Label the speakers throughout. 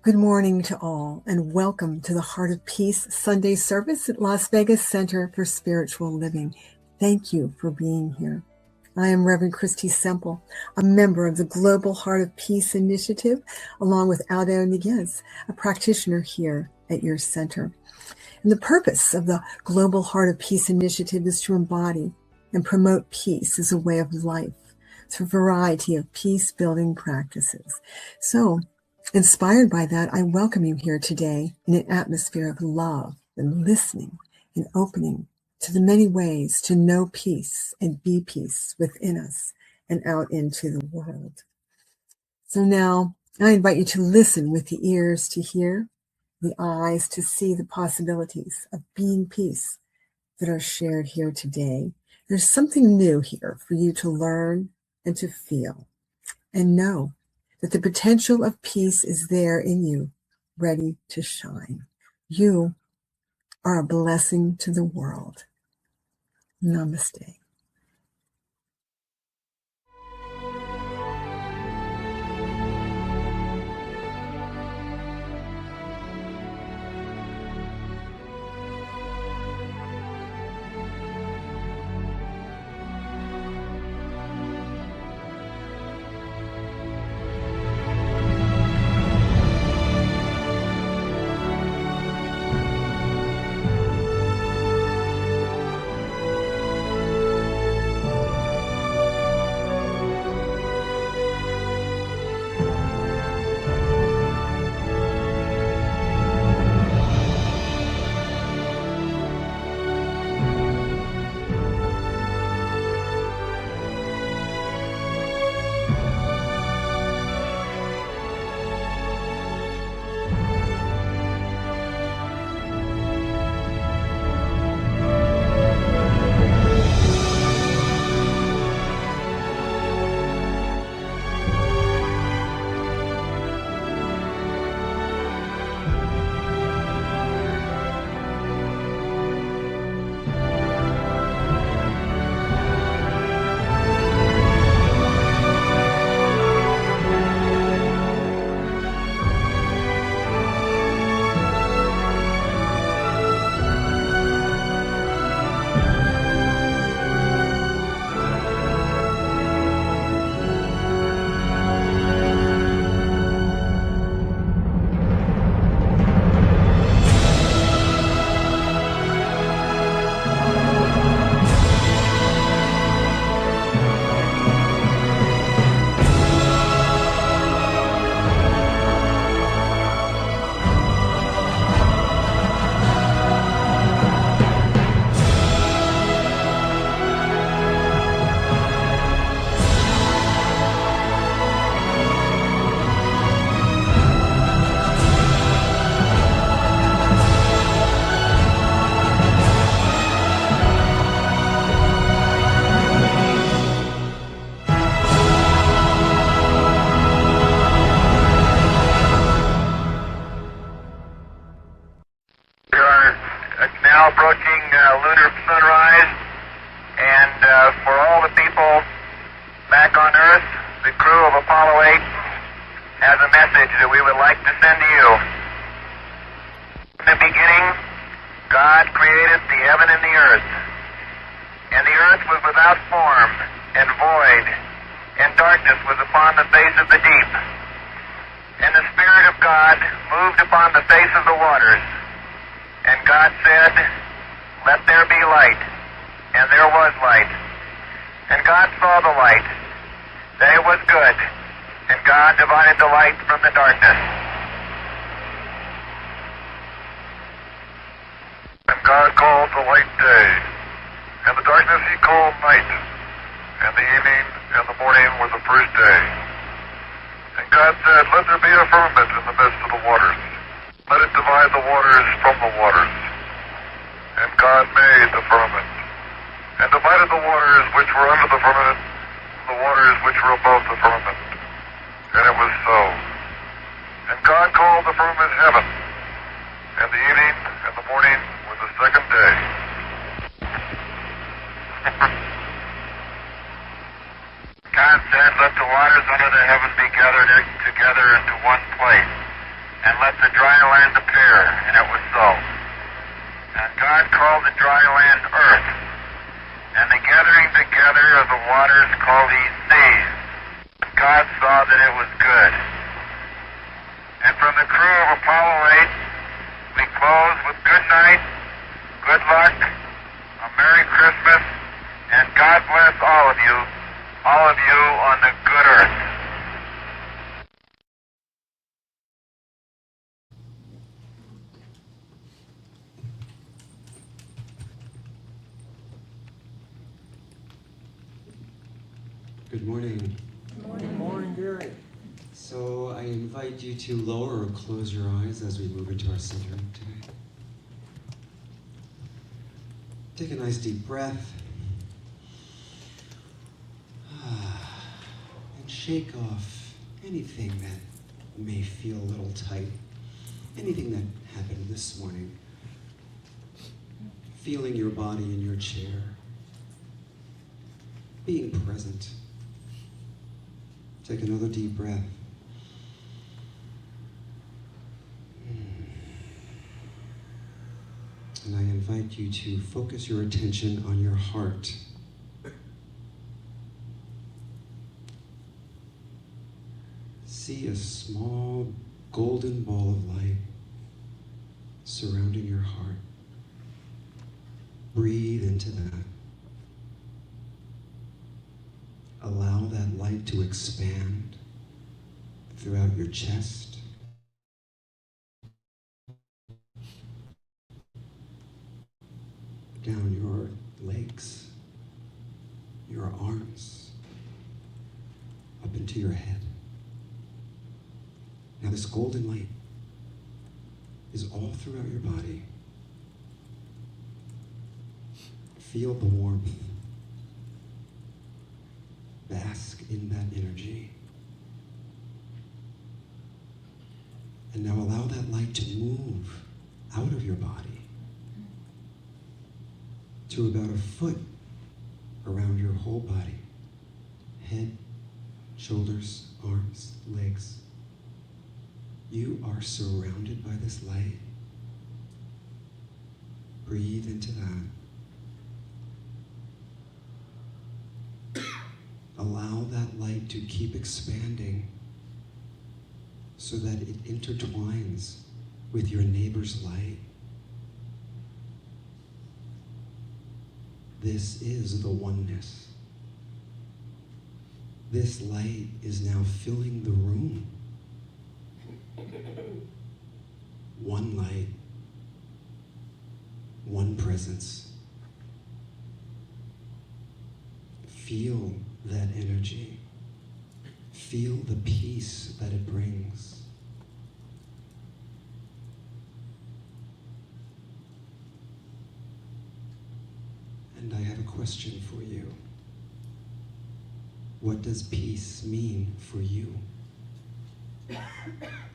Speaker 1: Good morning to all, and welcome to the Heart of Peace Sunday service at Las Vegas Center for Spiritual Living. Thank you for being here. I am Reverend Christy Semple, a member of the Global Heart of Peace Initiative, along with Aldo Yniguez, a practitioner here at your center. And the purpose of the Global Heart of Peace Initiative is to embody and promote peace as a way of life through a variety of peace-building practices. So, inspired by that, I welcome you here today in an atmosphere of love and listening and opening to the many ways to know peace and be peace within us and out into the world. So now I invite you to listen with the ears to hear, the eyes to see the possibilities of being peace that are shared here today. There's something new here for you to learn and to feel, and know that the potential of peace is there in you, ready to shine. You are a blessing to the world. Namaste.
Speaker 2: Now approaching lunar sunrise, and for all the people back on Earth, the crew of Apollo 8 has a message that we would like to send to you. In the beginning, God created the heaven and the earth, and the earth was without form and void, and darkness was upon the face of the deep. And the Spirit of God moved upon the face of the waters. And God said, "Let there be light." And there was light. And God saw the light, that it was good. And God divided the light from the darkness.
Speaker 3: And God called the light day, and the darkness he called night. And the evening and the morning were the first day. And God said, "Let there be a firmament in the midst of the waters. Let it divide the waters from the waters." And God made the firmament, and divided the waters which were under the firmament from the waters which were above the firmament. And it was so. And God called the firmament heaven, and the evening and the morning were the second day.
Speaker 2: God said, "Let the waters under the heaven be gathered together into one place." and let the dry land appear. And it was so. And God called the dry land earth, and the gathering together of the waters called he seas. God saw that it was good. And from the crew of Apollo 8, we close with good night, good luck, a Merry Christmas, and God bless all of you on the good earth.
Speaker 4: Good morning.
Speaker 5: Good morning, Gary.
Speaker 4: So I invite you to lower or close your eyes as we move into our centering today. Take a nice deep breath. And shake off anything that may feel a little tight. Anything that happened this morning. Feeling your body in your chair. Being present. Take another deep breath. And I invite you to focus your attention on your heart. See a small golden ball of light surrounding your heart. Breathe into that. Allow that light to expand throughout your chest, down your legs, your arms, up into your head. Now this golden light is all throughout your body. Feel the warmth. Bask in that energy. And now allow that light to move out of your body to about a foot around your whole body. Head, shoulders, arms, legs. You are surrounded by this light. Breathe into that. Allow that light to keep expanding so that it intertwines with your neighbor's light. This is the oneness. This light is now filling the room. One light, one presence. Feel that energy. Feel the peace that it brings. And I have a question for you. What does peace mean for you?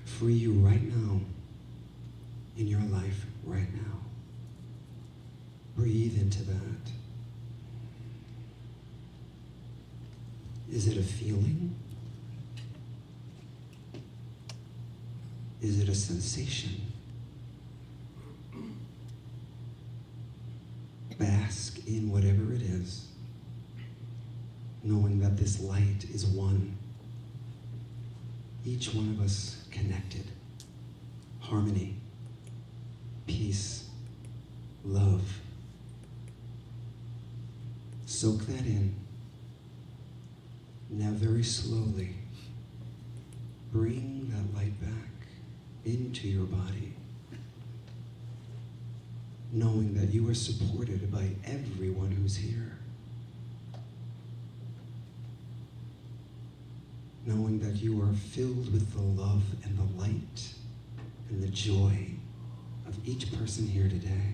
Speaker 4: For you right now, in your life right now. Breathe into that. Is it a feeling? Is it a sensation? Bask in whatever it is, knowing that this light is one. Each one of us connected. Harmony, peace, love. Soak that in. Now very slowly, bring that light back into your body, knowing that you are supported by everyone who's here. Knowing that you are filled with the love and the light and the joy of each person here today.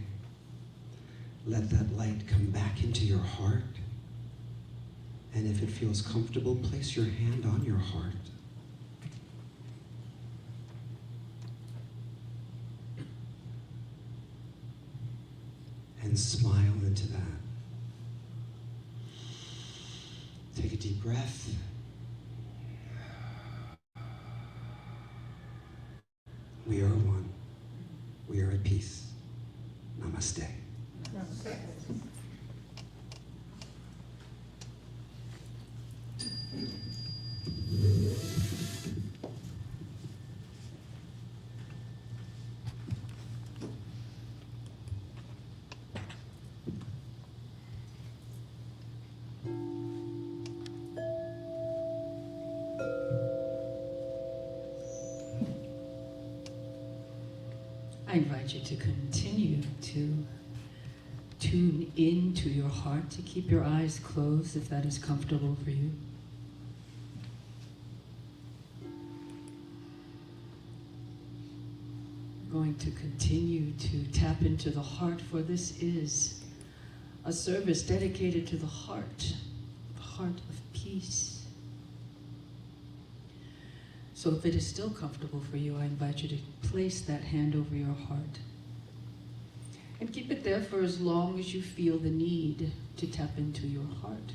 Speaker 4: Let that light come back into your heart. And if it feels comfortable, place your hand on your heart. And smile into that. Take a deep breath. We are one. We are at peace. Namaste.
Speaker 6: I invite you to continue to tune into your heart, to keep your eyes closed if that is comfortable for you. We're going to continue to tap into the heart, for this is a service dedicated to the heart of peace. So if it is still comfortable for you, I invite you to place that hand over your heart and keep it there for as long as you feel the need to tap into your heart.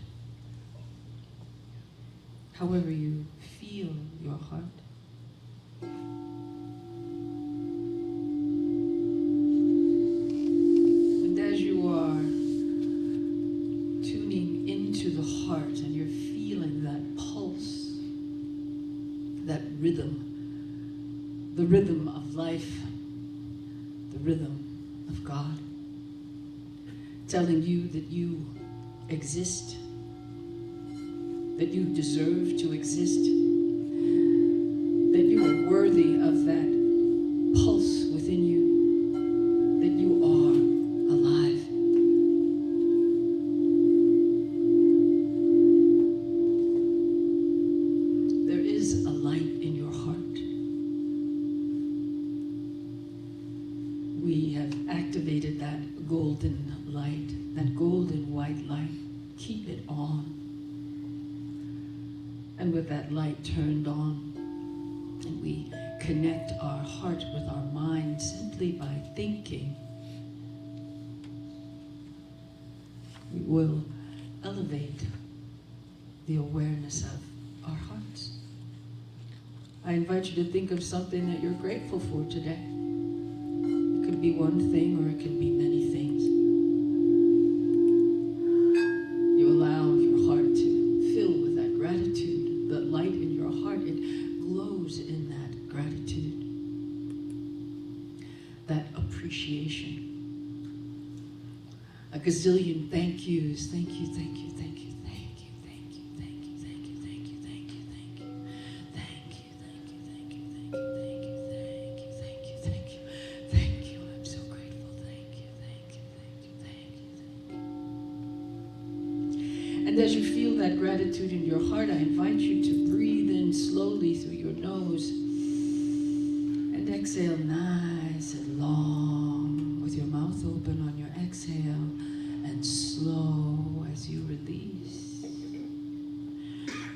Speaker 6: However you feel your heart. And as you are tuning into the heart and you're feeling that pulse, that rhythm, the rhythm of life, the rhythm of God, telling you that you exist, that you deserve to exist, that you are worthy of that pulse within you, that you are alive. There is a light in your heart. We have activated that golden light, that golden white light. Keep it on. And with that light turned on, and we connect our heart with our mind simply by thinking, we will elevate the awareness of our hearts. I invite you to think of something that you're grateful for today. It could be one thing or it could be many things. You allow your heart to fill with that gratitude. The light in your heart, it glows in that gratitude, that appreciation. A gazillion thank yous. Thank you, thank you, thank you, thank you, thank you, thank you, thank you, thank you, thank you, thank you, thank you, thank you, thank you, thank you, thank you, thank you, thank you, thank you, thank you. I'm so grateful. Thank you, thank you, thank you, thank you, thank you. And as you feel that gratitude in your heart, I invite you to breathe in slowly through your nose and exhale nice and long with your mouth open on your exhale, and slow as you release.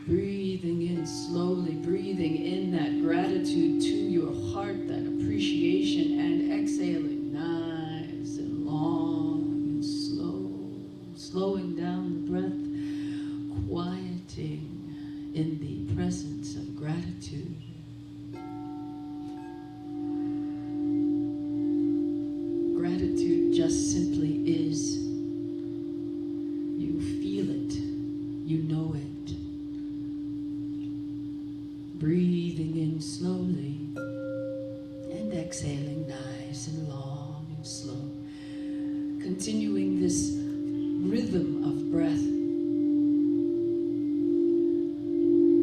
Speaker 6: Breathing in slowly, breathing in that gratitude to your heart, that appreciation, and exhaling nice and long and slow, slowing down the breath, quieting in the presence of gratitude. Gratitude just simply is. You feel it. You know it. Breathing in slowly and exhaling nice and long and slow. Continuing this rhythm of breath.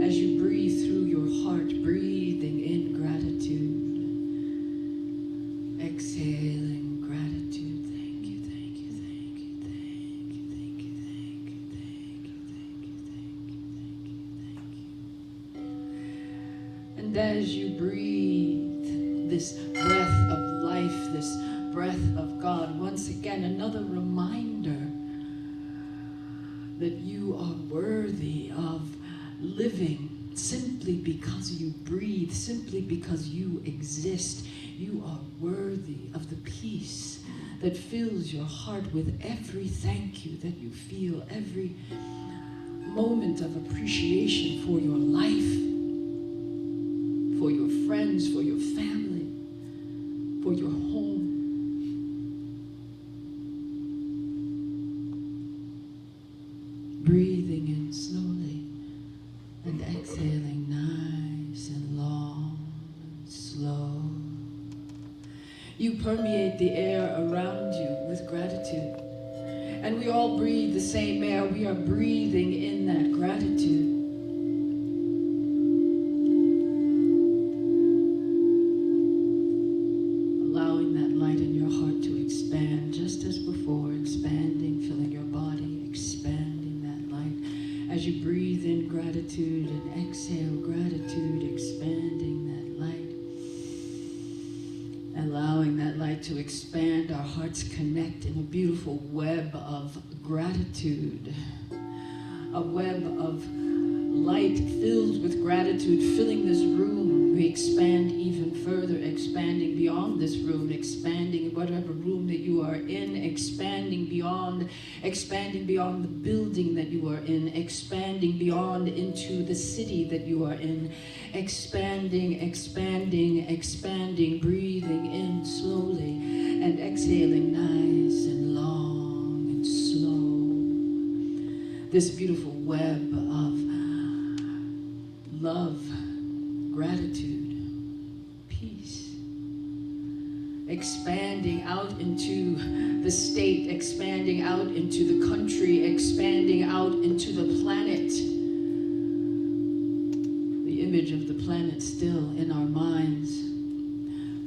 Speaker 6: As you breathe through your heart, breathing in gratitude. Exhaling gratitude. Thank you, thank you, thank you, thank you, thank you, thank you, thank you, thank you, thank you, thank you, thank you. And as you breathe this breath of life, this breath of God, once again, another reminder that you are worthy of living simply because you breathe, simply because you exist. You are worthy of the peace that fills your heart with every thank you that you feel, every moment of appreciation for your life, for your friends, for your family, for your home. Breathing in slowly and exhaling nice and long and slow. You permeate the air around you with gratitude. And we all breathe the same air. We are breathing in that gratitude. Allowing that light in your heart to expand just as before, expanding, filling your body, expanding that light. As you breathe in gratitude and exhale gratitude, expanding that light. Allowing that light to expand, our hearts connect in a beautiful web of gratitude. A web of light filled with gratitude, filling this room. We expand even further, expanding beyond this room, expanding in whatever room that you are in, expanding beyond the building that you are in, expanding beyond into the city that you are in, expanding, expanding, expanding, breathing in slowly and exhaling nice and long and slow. This beautiful web of love, gratitude, peace, expanding out into the state, expanding out into the country, expanding out into the planet. The image of the planet still in our minds.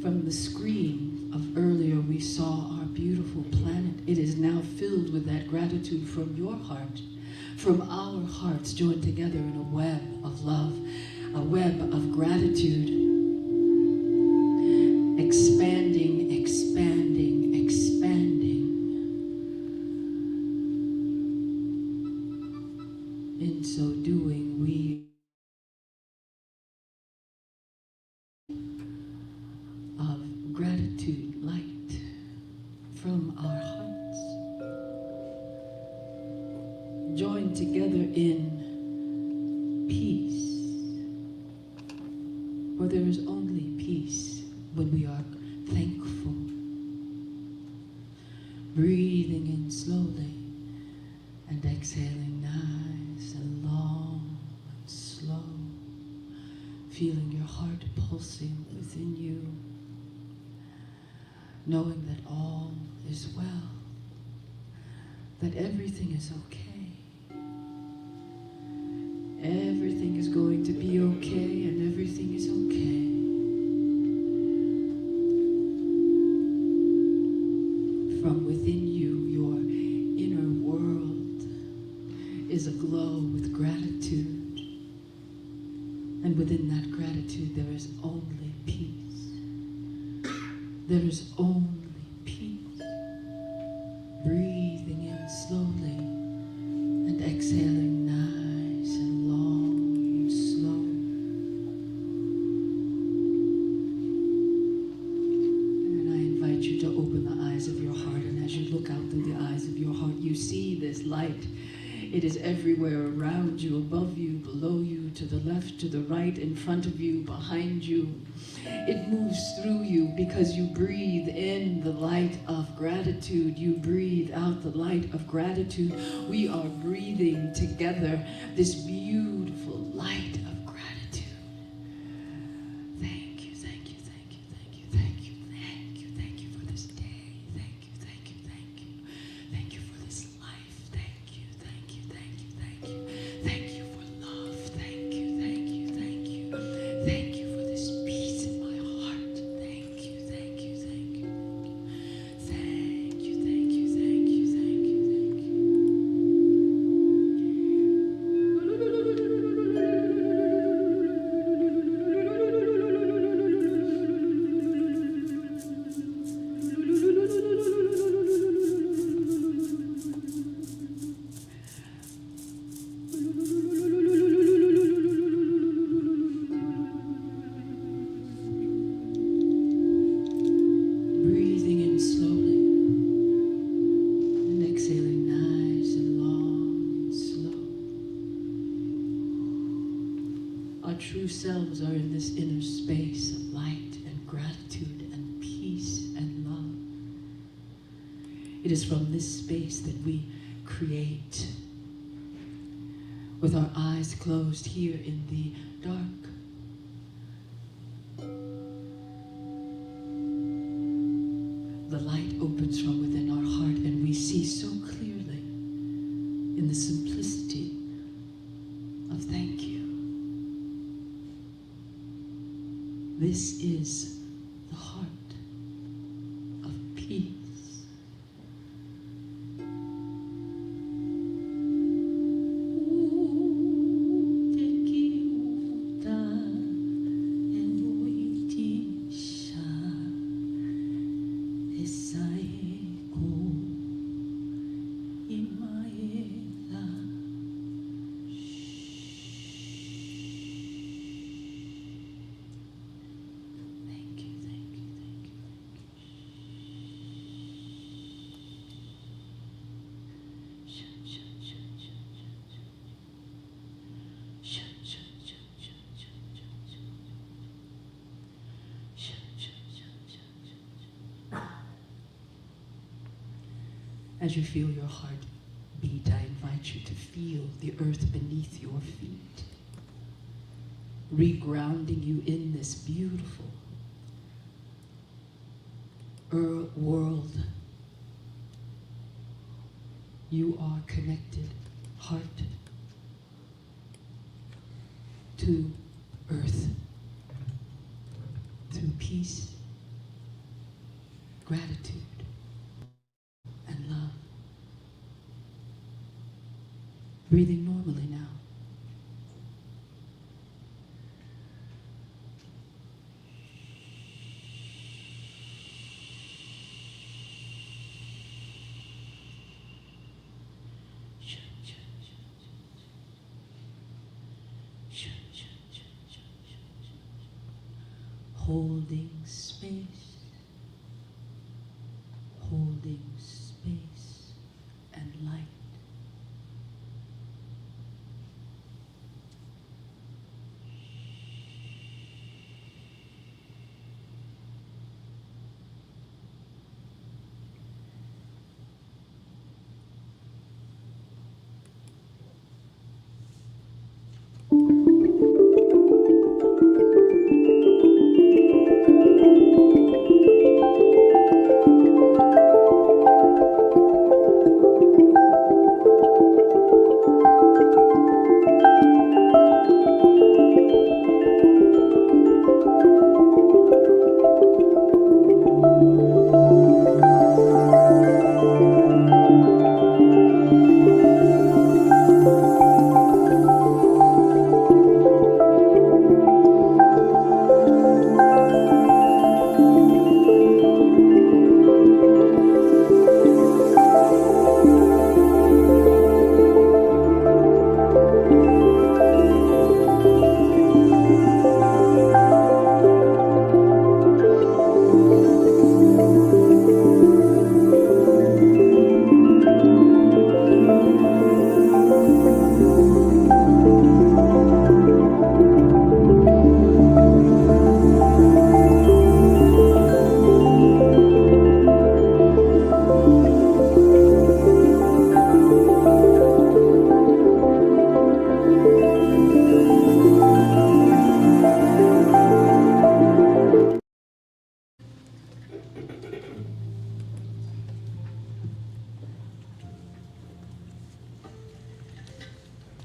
Speaker 6: From the screen of earlier, we saw our beautiful planet. It is now filled with that gratitude from your heart, from our hearts joined together in a web of love, a web of gratitude, expanding, expanding, expanding. In so doing, we of gratitude light from our hearts, joined together in peace. For there is only peace when we are thankful. Breathing in slowly and exhaling nice and long and slow. Feeling your heart pulsing within you. Knowing that all is well. That everything is okay. Everything is going to be okay, and everything is okay. From within you, your inner world is aglow with gratitude. And within that gratitude, there is only peace. There is only peace. Breathing in slowly and exhaling nice and long and slow. And I invite you to open the eyes of your heart, and as you look out through the eyes of your heart, you see this light. It is everywhere around you, above you, below you, to the left, to the right, in front of you, behind you. It moves through you because you breathe in the light of gratitude. You breathe out the light of gratitude. We are breathing together this beautiful light of gratitude. Thank you, thank you, thank you, thank you, thank you, thank you, thank you for this day. Thank you, thank you, thank you. Thank you for this life. Thank you, thank you, thank you, thank you. Thank you for love. Thank you, thank you, thank you. Thank you for this peace in my heart. Thank you, thank you, thank you, thank you. Thank you, thank you, thank you, thank you, thank you. Breathing in slowly and exhaling nice and long and slow. Our true selves are in this inner space of light and gratitude and peace. It is from this space that we create. With our eyes closed here in the dark, the light opens from within our heart, and we see so clearly in the simplicity of thank you. This is the heart of peace. As you feel your heart beat, I invite you to feel the earth beneath your feet, regrounding you in this beautiful world. You are connected, heart to earth, through peace, gratitude, and love. Breathing normally now. Holding space, holding space and light.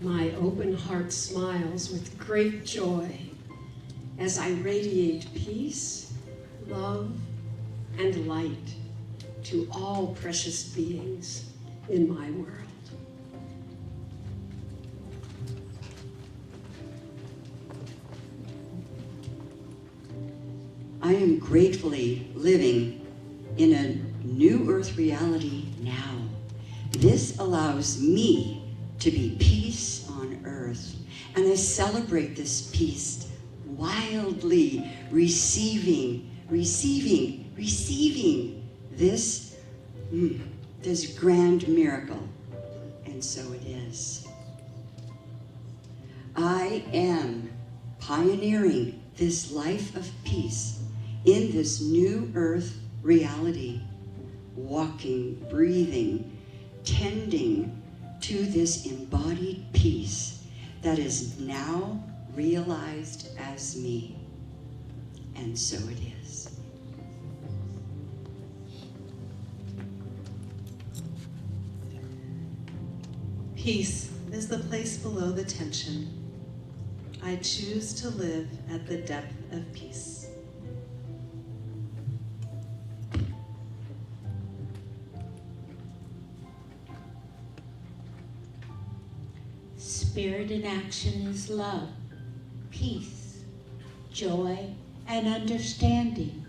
Speaker 7: My open heart smiles with great joy as I radiate peace, love, and light to all precious beings in my world.
Speaker 8: I am gratefully living in a new earth reality now. This allows me to be peace on earth, and I celebrate this peace wildly, receiving this grand miracle, and so it is. I am pioneering this life of peace in this new earth reality, walking, breathing, tending to this embodied peace that is now realized as me. And so it is.
Speaker 9: Peace is the place below the tension. I choose to live at the depth of peace.
Speaker 6: Spirit in action is love, peace, joy, and understanding.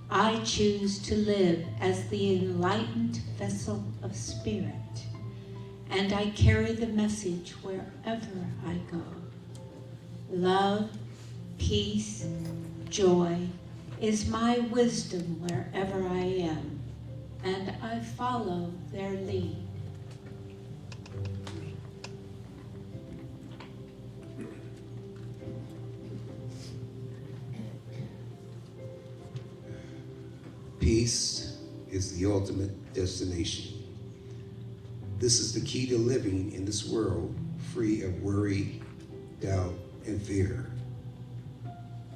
Speaker 6: I choose to live as the enlightened vessel of spirit, and I carry the message wherever I go. Love, peace, joy is my wisdom wherever I am, and I follow their lead.
Speaker 10: Peace is the ultimate destination. This is the key to living in this world free of worry, doubt, and fear.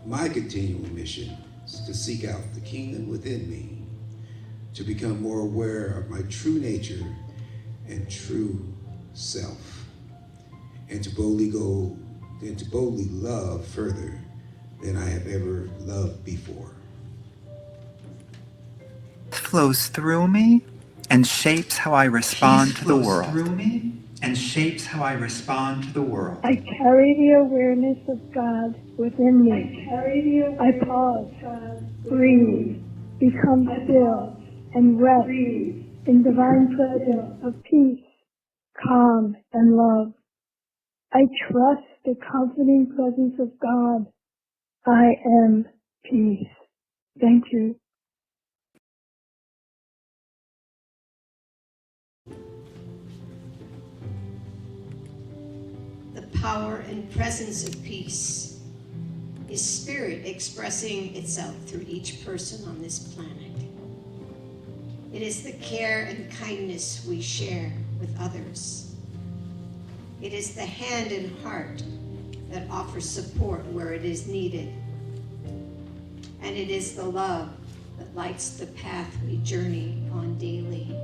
Speaker 10: My continual mission is to seek out the kingdom within me, to become more aware of my true nature and true self, and to boldly love further than I have ever loved before.
Speaker 11: Flows through me and shapes how I respond to the world.
Speaker 12: Through me and shapes how I respond to the world.
Speaker 13: I carry the awareness of God within me. I pause, breathe, become still, and rest in divine presence of peace, calm, and love. I trust the comforting presence of God. I am peace. Thank you.
Speaker 7: The power and presence of peace is spirit expressing itself through each person on this planet. It is the care and kindness we share with others. It is the hand and heart that offers support where it is needed. And it is the love that lights the path we journey on daily.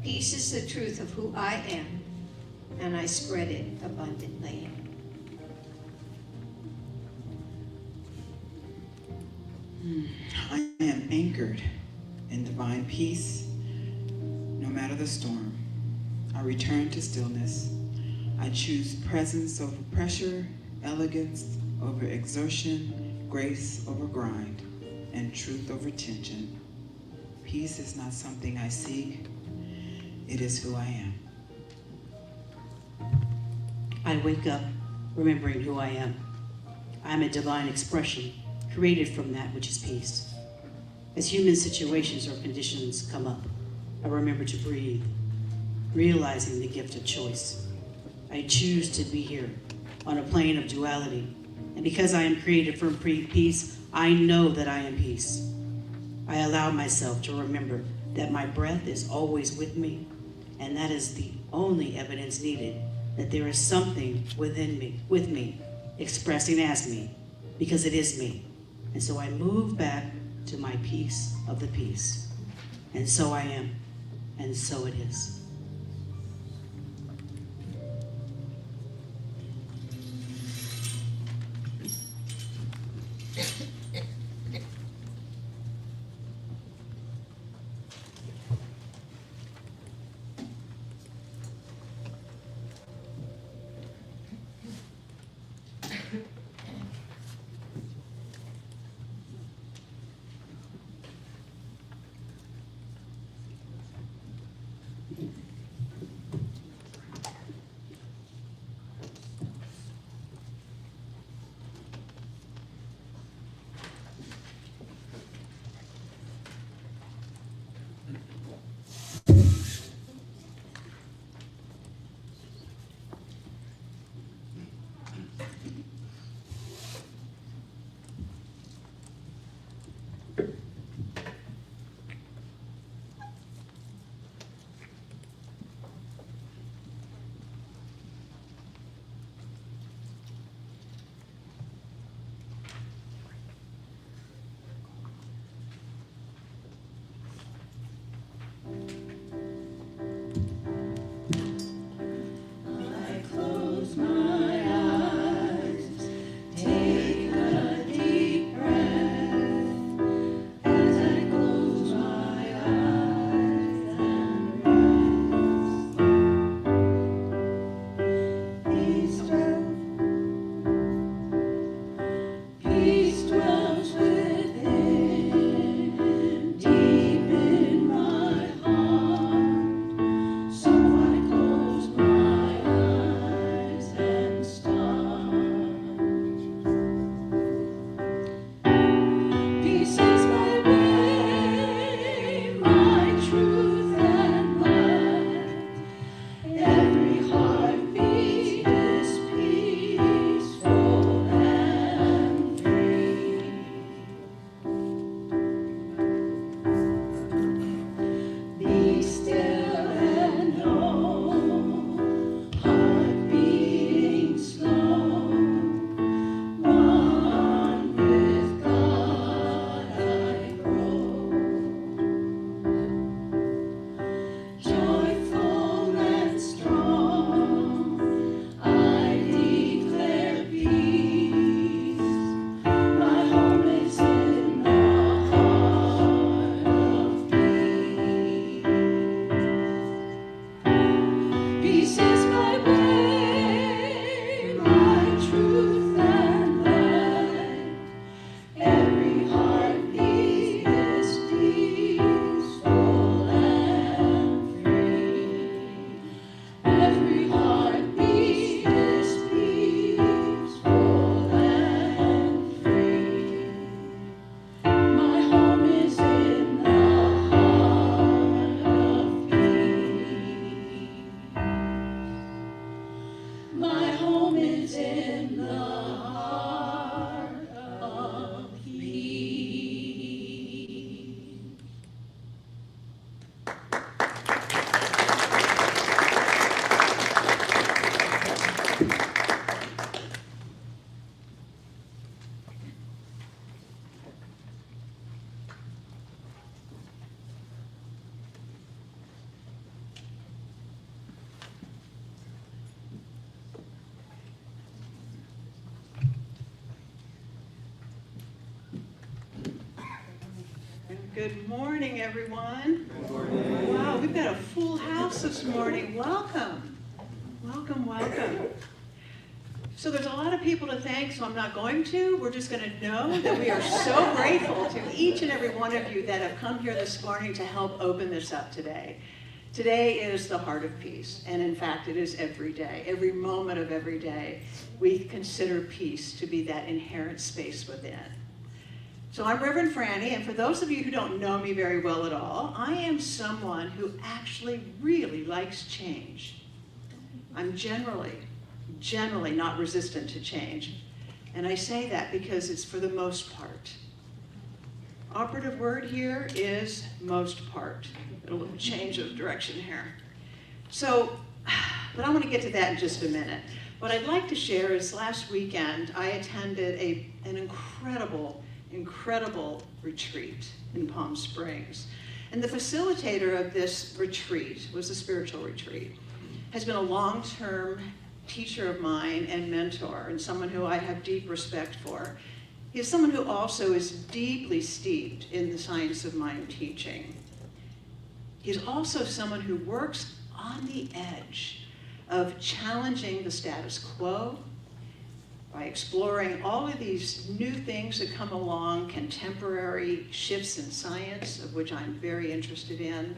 Speaker 7: Peace is the truth of who I am, and I spread it abundantly.
Speaker 14: I am anchored in divine peace, no matter the storm. I return to stillness. I choose presence over pressure, elegance over exertion, grace over grind, and truth over tension. Peace is not something I seek. It is who I am.
Speaker 15: I wake up remembering who I am. I am a divine expression created from that which is peace. As human situations or conditions come up, I remember to breathe, realizing the gift of choice. I choose to be here on a plane of duality, and because I am created from peace, I know that I am peace. I allow myself to remember that my breath is always with me, and that is the only evidence needed that there is something within me, with me, expressing as me, because it is me. And so I move back to my peace of the peace. And so I am, and so it is.
Speaker 16: Good morning, everyone. Good morning. Wow, we've got a full house this morning. Welcome. Welcome, welcome. So there's a lot of people to thank, so I'm not going to. We're just going to know that we are so grateful to each and every one of you that have come here this morning to help open this up today. Today is the heart of peace, and in fact, it is every day. Every moment of every day, we consider peace to be that inherent space within. So I'm Reverend Franny, and for those of you who don't know me very well at all, I am someone who actually really likes change. I'm generally not resistant to change, and I say that because it's for the most part. Operative word here is most part. A little change of direction here. So, but I want to get to that in just a minute. What I'd like to share is last weekend I attended an incredible retreat in Palm Springs. And the facilitator of this retreat was a spiritual retreat, has been a long-term teacher of mine and mentor, and someone who I have deep respect for. He is someone who also is deeply steeped in the science of mind teaching. He's also someone who works on the edge of challenging the status quo by exploring all of these new things that come along, contemporary shifts in science, of which I'm very interested in,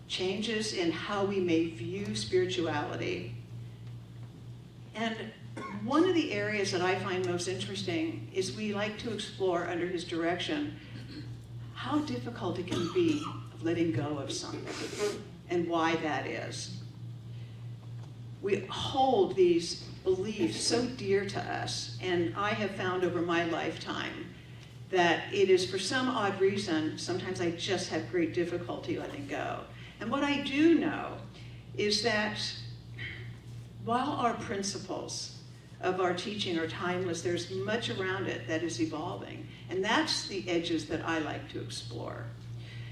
Speaker 16: changes in how we may view spirituality. And one of the areas that I find most interesting is we like to explore under his direction how difficult it can be of letting go of something and why that is. We hold these beliefs so dear to us, and I have found over my lifetime that it is for some odd reason, sometimes I just have great difficulty letting go. And what I do know is that while our principles of our teaching are timeless, there's much around it that is evolving, and that's the edges that I like to explore.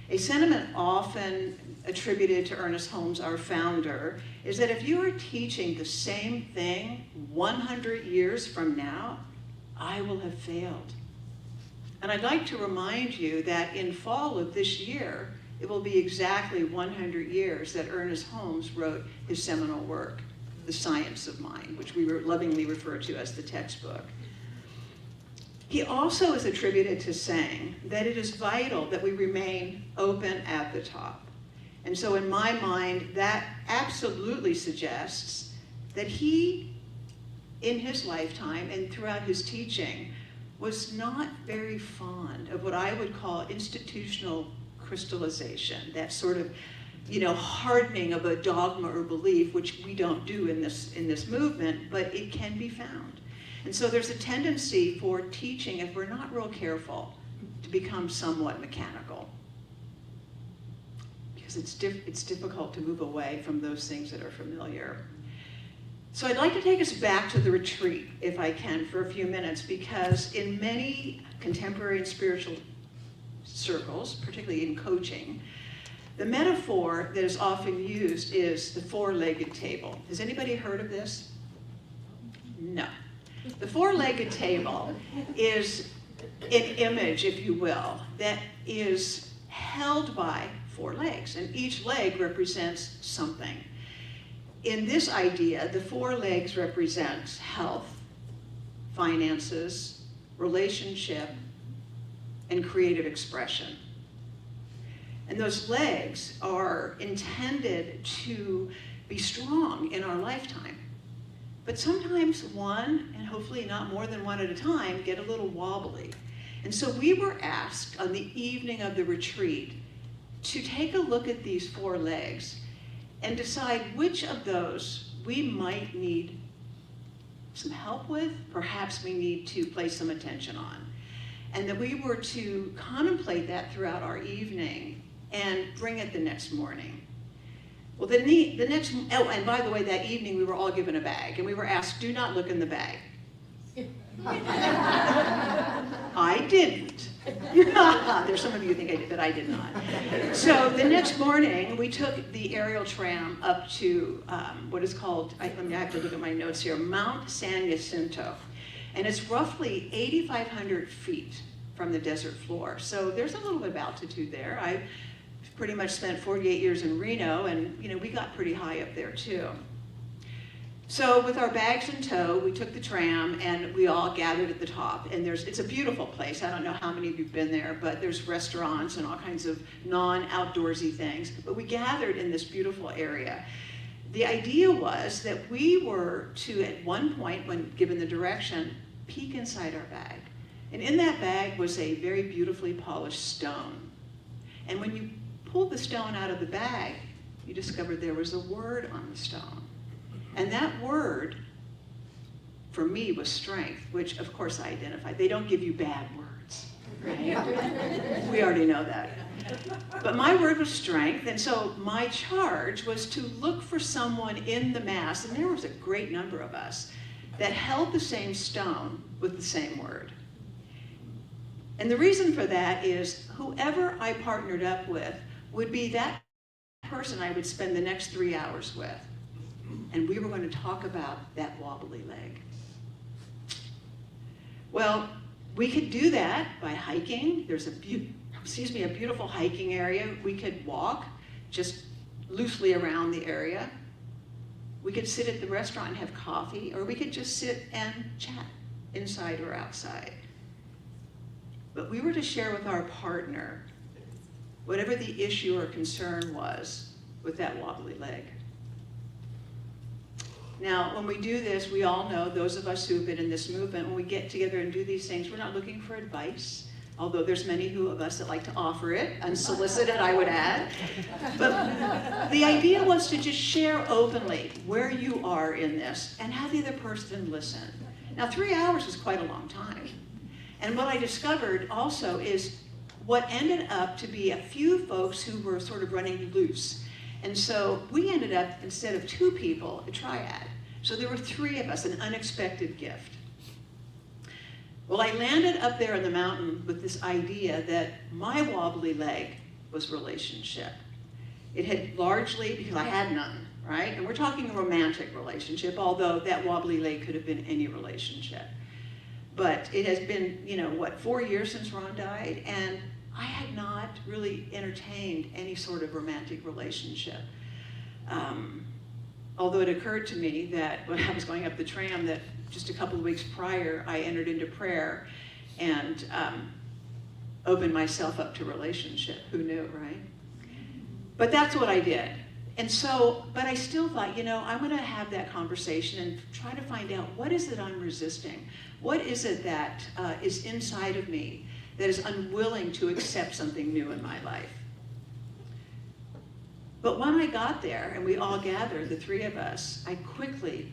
Speaker 16: A sentiment often attributed to Ernest Holmes, our founder, is that if you are teaching the same thing 100 years from now, I will have failed. And I'd like to remind you that in fall of this year, it will be exactly 100 years that Ernest Holmes wrote his seminal work, The Science of Mind, which we lovingly refer to as the textbook. He also is attributed to saying that it is vital that we remain open at the top. And so in my mind, that absolutely suggests that he, in his lifetime and throughout his teaching, was not very fond of what I would call institutional crystallization, that sort of, hardening of a dogma or belief, which we don't do in this movement, but it can be found. And so there's a tendency for teaching, if we're not real careful, to become somewhat mechanical. Because it's difficult to move away from those things that are familiar. So I'd like to take us back to the retreat, if I can, for a few minutes, because in many contemporary and spiritual circles, particularly in coaching, the metaphor that is often used is the four-legged table. Has anybody heard of this? No. The four-legged table is an image, if you will, that is held by four legs, and each leg represents something. In this idea, the four legs represent health, finances, relationship, and creative expression. And those legs are intended to be strong in our lifetime. But sometimes one, and hopefully not more than one at a time, get a little wobbly. And so we were asked on the evening of the retreat to take a look at these four legs and decide which of those we might need some help with, perhaps we need to place some attention on. And that we were to contemplate that throughout our evening and bring it the next morning. Well, and by the way, that evening we were all given a bag, and we were asked, do not look in the bag. I didn't. There's some of you who think I did, but I did not. So the next morning, we took the aerial tram up to what is called, I have to look at my notes here, Mount San Jacinto. And it's roughly 8,500 feet from the desert floor. So there's a little bit of altitude there. I pretty much spent 48 years in Reno, and we got pretty high up there too. So with our bags in tow, we took the tram and we all gathered at the top. And it's a beautiful place. I don't know how many of you've been there, but there's restaurants and all kinds of non-outdoorsy things. But we gathered in this beautiful area. The idea was that we were to, at one point, when given the direction, peek inside our bag. And in that bag was a very beautifully polished stone. And when you pulled the stone out of the bag, you discovered there was a word on the stone. And that word, for me, was strength, which of course I identified. They don't give you bad words, right? We already know that. But my word was strength, and so my charge was to look for someone in the mass, and there was a great number of us, that held the same stone with the same word. And the reason for that is whoever I partnered up with would be that person I would spend the next 3 hours with. And we were going to talk about that wobbly leg. Well, we could do that by hiking. There's a beautiful hiking area. We could walk just loosely around the area. We could sit at the restaurant and have coffee, or we could just sit and chat inside or outside. But we were to share with our partner whatever the issue or concern was with that wobbly leg. Now, when we do this, we all know, those of us who've been in this movement, when we get together and do these things, we're not looking for advice, although there's many of us that like to offer it, unsolicited, I would add. But the idea was to just share openly where you are in this and have the other person listen. Now, 3 hours is quite a long time. And what I discovered also is what ended up to be a few folks who were sort of running loose. And so we ended up, instead of 2 people, a triad. So there were 3 of us, an unexpected gift. Well, I landed up there in the mountain with this idea that my wobbly leg was relationship. It had largely, because I had none, right? And we're talking a romantic relationship, although that wobbly leg could have been any relationship. But it has been, 4 years since Ron died, and I had not really entertained any sort of romantic relationship. Although it occurred to me that when I was going up the tram that just a couple of weeks prior, I entered into prayer and opened myself up to relationship. Who knew, right? But that's what I did. And so, but I still thought, I'm going to have that conversation and try to find out what is it I'm resisting? What is it that is inside of me that is unwilling to accept something new in my life? But when I got there and we all gathered, the 3 of us, I quickly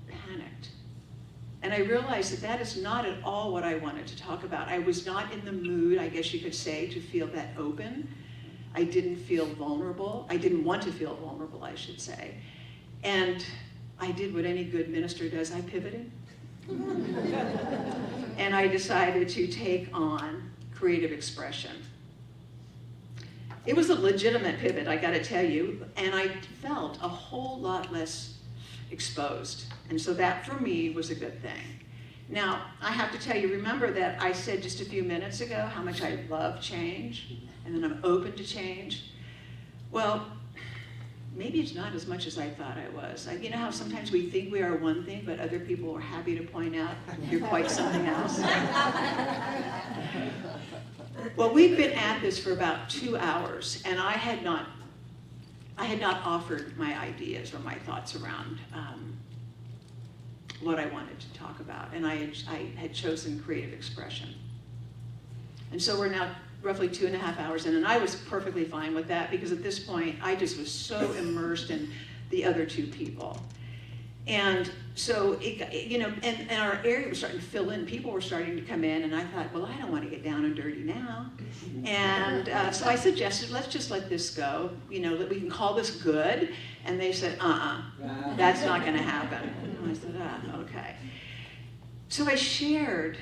Speaker 16: panicked. And I realized that that is not at all what I wanted to talk about. I was not in the mood, I guess you could say, to feel that open. I didn't feel vulnerable. I didn't want to feel vulnerable, I should say. And I did what any good minister does, I pivoted. And I decided to take on creative expression. It was a legitimate pivot, I gotta tell you, and I felt a whole lot less exposed. And so that, for me, was a good thing. Now, I have to tell you, remember that I said just a few minutes ago how much I love change, and then I'm open to change? Well, maybe it's not as much as I thought I was. You know how sometimes we think we are one thing, but other people are happy to point out you're quite something else? Well, we've been at this for about 2 hours, and I had not offered my ideas or my thoughts around what I wanted to talk about, and I had chosen creative expression. And so we're now roughly 2.5 hours in, and I was perfectly fine with that because at this point I just was so immersed in the other 2 people. And so, and our area was starting to fill in. People were starting to come in, and I thought, well, I don't want to get down and dirty now. And so I suggested, let's just let this go, that we can call this good. And they said, that's not going to happen. And I said, okay. So I shared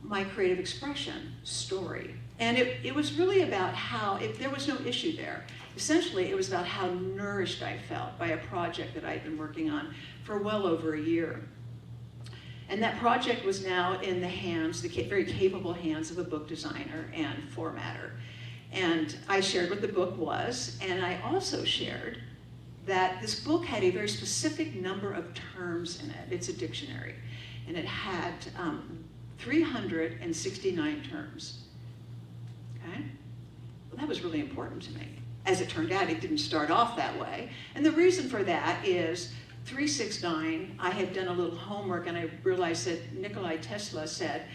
Speaker 16: my creative expression story. And it was really about how, there was no issue there. Essentially, it was about how nourished I felt by a project that I'd been working on for well over a year. And that project was now in the hands, the very capable hands of a book designer and formatter. And I shared what the book was, and I also shared that this book had a very specific number of terms in it. It's a dictionary, and it had 369 terms. Okay? Well, that was really important to me. As it turned out, it didn't start off that way. And the reason for that is 369, I had done a little homework and I realized that Nikola Tesla said,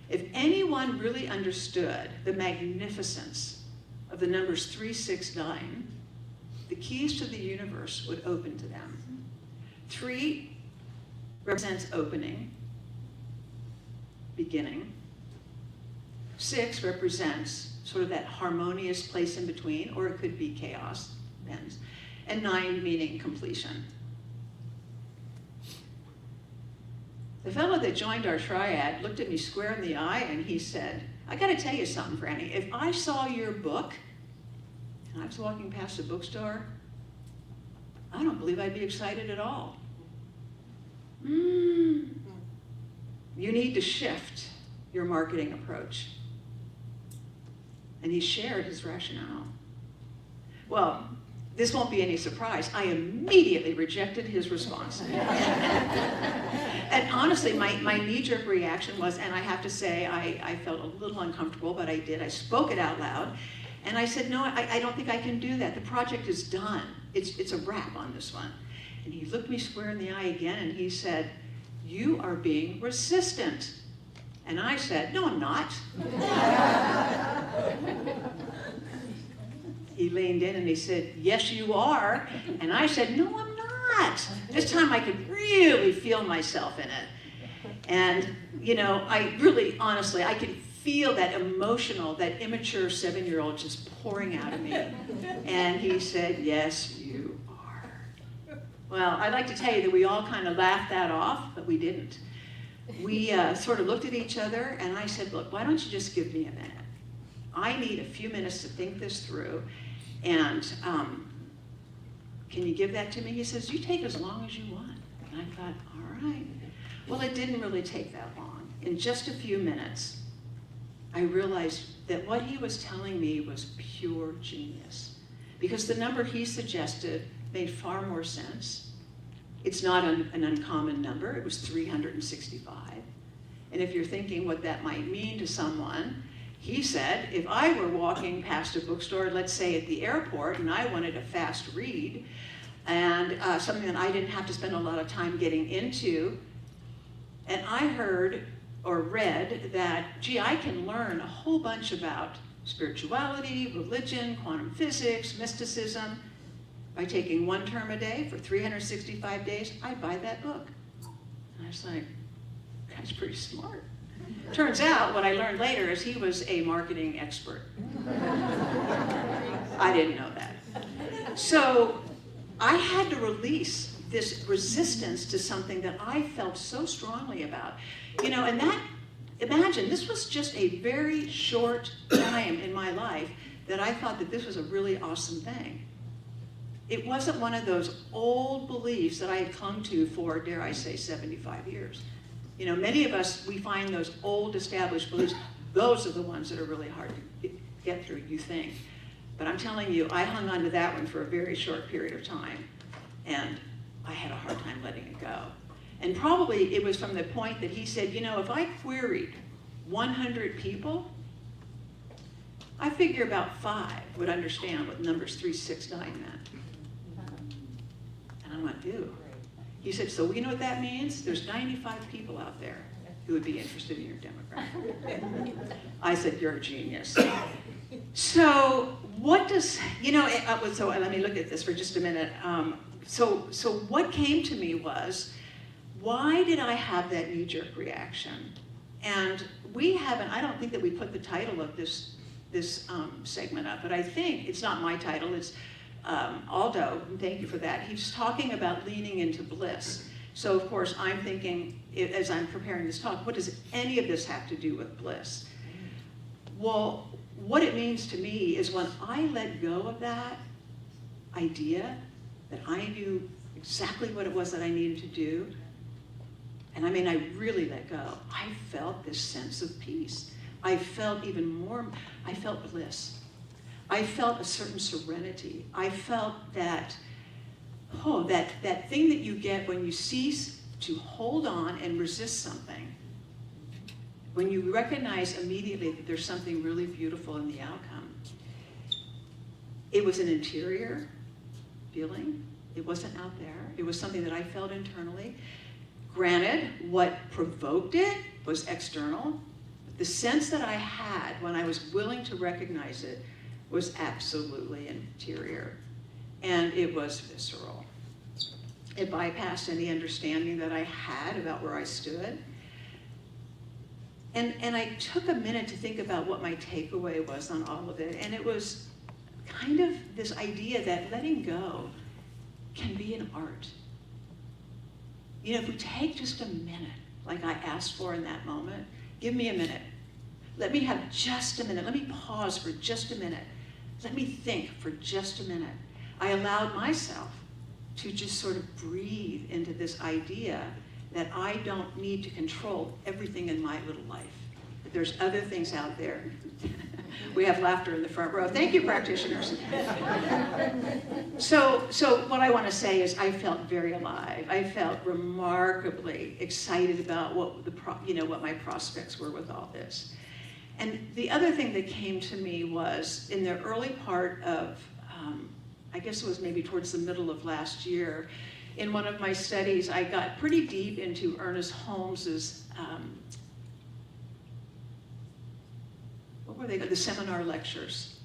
Speaker 16: if anyone really understood the magnificence of the numbers 369, the keys to the universe would open to them. 3 represents opening, beginning. 6 represents sort of that harmonious place in between, or it could be chaos, depends. And 9 meaning completion. The fellow that joined our triad looked at me square in the eye and he said, I gotta tell you something, Franny, if I saw your book and I was walking past a bookstore, I don't believe I'd be excited at all. You need to shift your marketing approach. And he shared his rationale. Well, this won't be any surprise. I immediately rejected his response. And honestly, my knee-jerk reaction was, and I have to say, I felt a little uncomfortable, but I did. I spoke it out loud. And I said, no, I don't think I can do that. The project is done. It's a wrap on this one. And he looked me square in the eye again, and he said, you are being resistant. And I said, no, I'm not. He leaned in and he said, yes, you are. And I said, no, I'm not. This time I could really feel myself in it. And, you know, I really, honestly, I could feel that emotional, that immature 7-year-old just pouring out of me. And he said, yes, you are. Well, I'd like to tell you that we all kind of laughed that off, but we didn't. We sort of looked at each other, and I said, look, why don't you just give me a minute? I need a few minutes to think this through, and can you give that to me? He says, you take as long as you want. And I thought, all right. Well, it didn't really take that long. In just a few minutes, I realized that what he was telling me was pure genius, because the number he suggested made far more sense. It's not an uncommon number. It was 365. And if you're thinking what that might mean to someone, he said, if I were walking past a bookstore, let's say at the airport, and I wanted a fast read, and something that I didn't have to spend a lot of time getting into, and I heard or read that, gee, I can learn a whole bunch about spirituality, religion, quantum physics, mysticism, by taking 1 term a day for 365 days, I'd buy that book. And I was like, that's pretty smart. Turns out, what I learned later is he was a marketing expert. I didn't know that. So I had to release this resistance to something that I felt so strongly about. You know, and that, imagine, this was just a very short time in my life that I thought that this was a really awesome thing. It wasn't one of those old beliefs that I had clung to for, dare I say, 75 years. You know, many of us, we find those old established beliefs, those are the ones that are really hard to get through, you think. But I'm telling you, I hung on to that one for a very short period of time, and I had a hard time letting it go. And probably it was from the point that he said, you know, if I queried 100 people, I figure about 5 would understand what numbers 369 meant. And I went, ew. He said, so you know what that means? There's 95 people out there who would be interested in your demographic. I said, you're a genius. So what does, you know, so let me look at this for just a minute. So what came to me was, why did I have that knee-jerk reaction? And we haven't, I don't think that we put the title of this segment up, but I think, it's not my title, it's Aldo, and thank you for that. He's talking about leaning into bliss. So of course I'm thinking, as I'm preparing this talk, what does any of this have to do with bliss? Well, what it means to me is when I let go of that idea that I knew exactly what it was that I needed to do, and I mean, I really let go, I felt this sense of peace. I felt even more, I felt bliss. I felt a certain serenity. I felt that, that thing that you get when you cease to hold on and resist something. When you recognize immediately that there's something really beautiful in the outcome. It was an interior feeling. It wasn't out there. It was something that I felt internally. Granted, what provoked it was external. The sense that I had when I was willing to recognize it was absolutely interior. And it was visceral. It bypassed any understanding that I had about where I stood. And I took a minute to think about what my takeaway was on all of it. And it was kind of this idea that letting go can be an art. You know, if we take just a minute, like I asked for in that moment, give me a minute. Let me have just a minute. Let me pause for just a minute. Let me think for just a minute. I allowed myself to just sort of breathe into this idea that I don't need to control everything in my little life. That there's other things out there. We have laughter in the front row. Thank you, practitioners. So what I want to say is I felt very alive. I felt remarkably excited about what my prospects were with all this. And the other thing that came to me was in the early part of, I guess it was maybe towards the middle of last year, in one of my studies, I got pretty deep into Ernest Holmes's, what were they, the seminar lectures.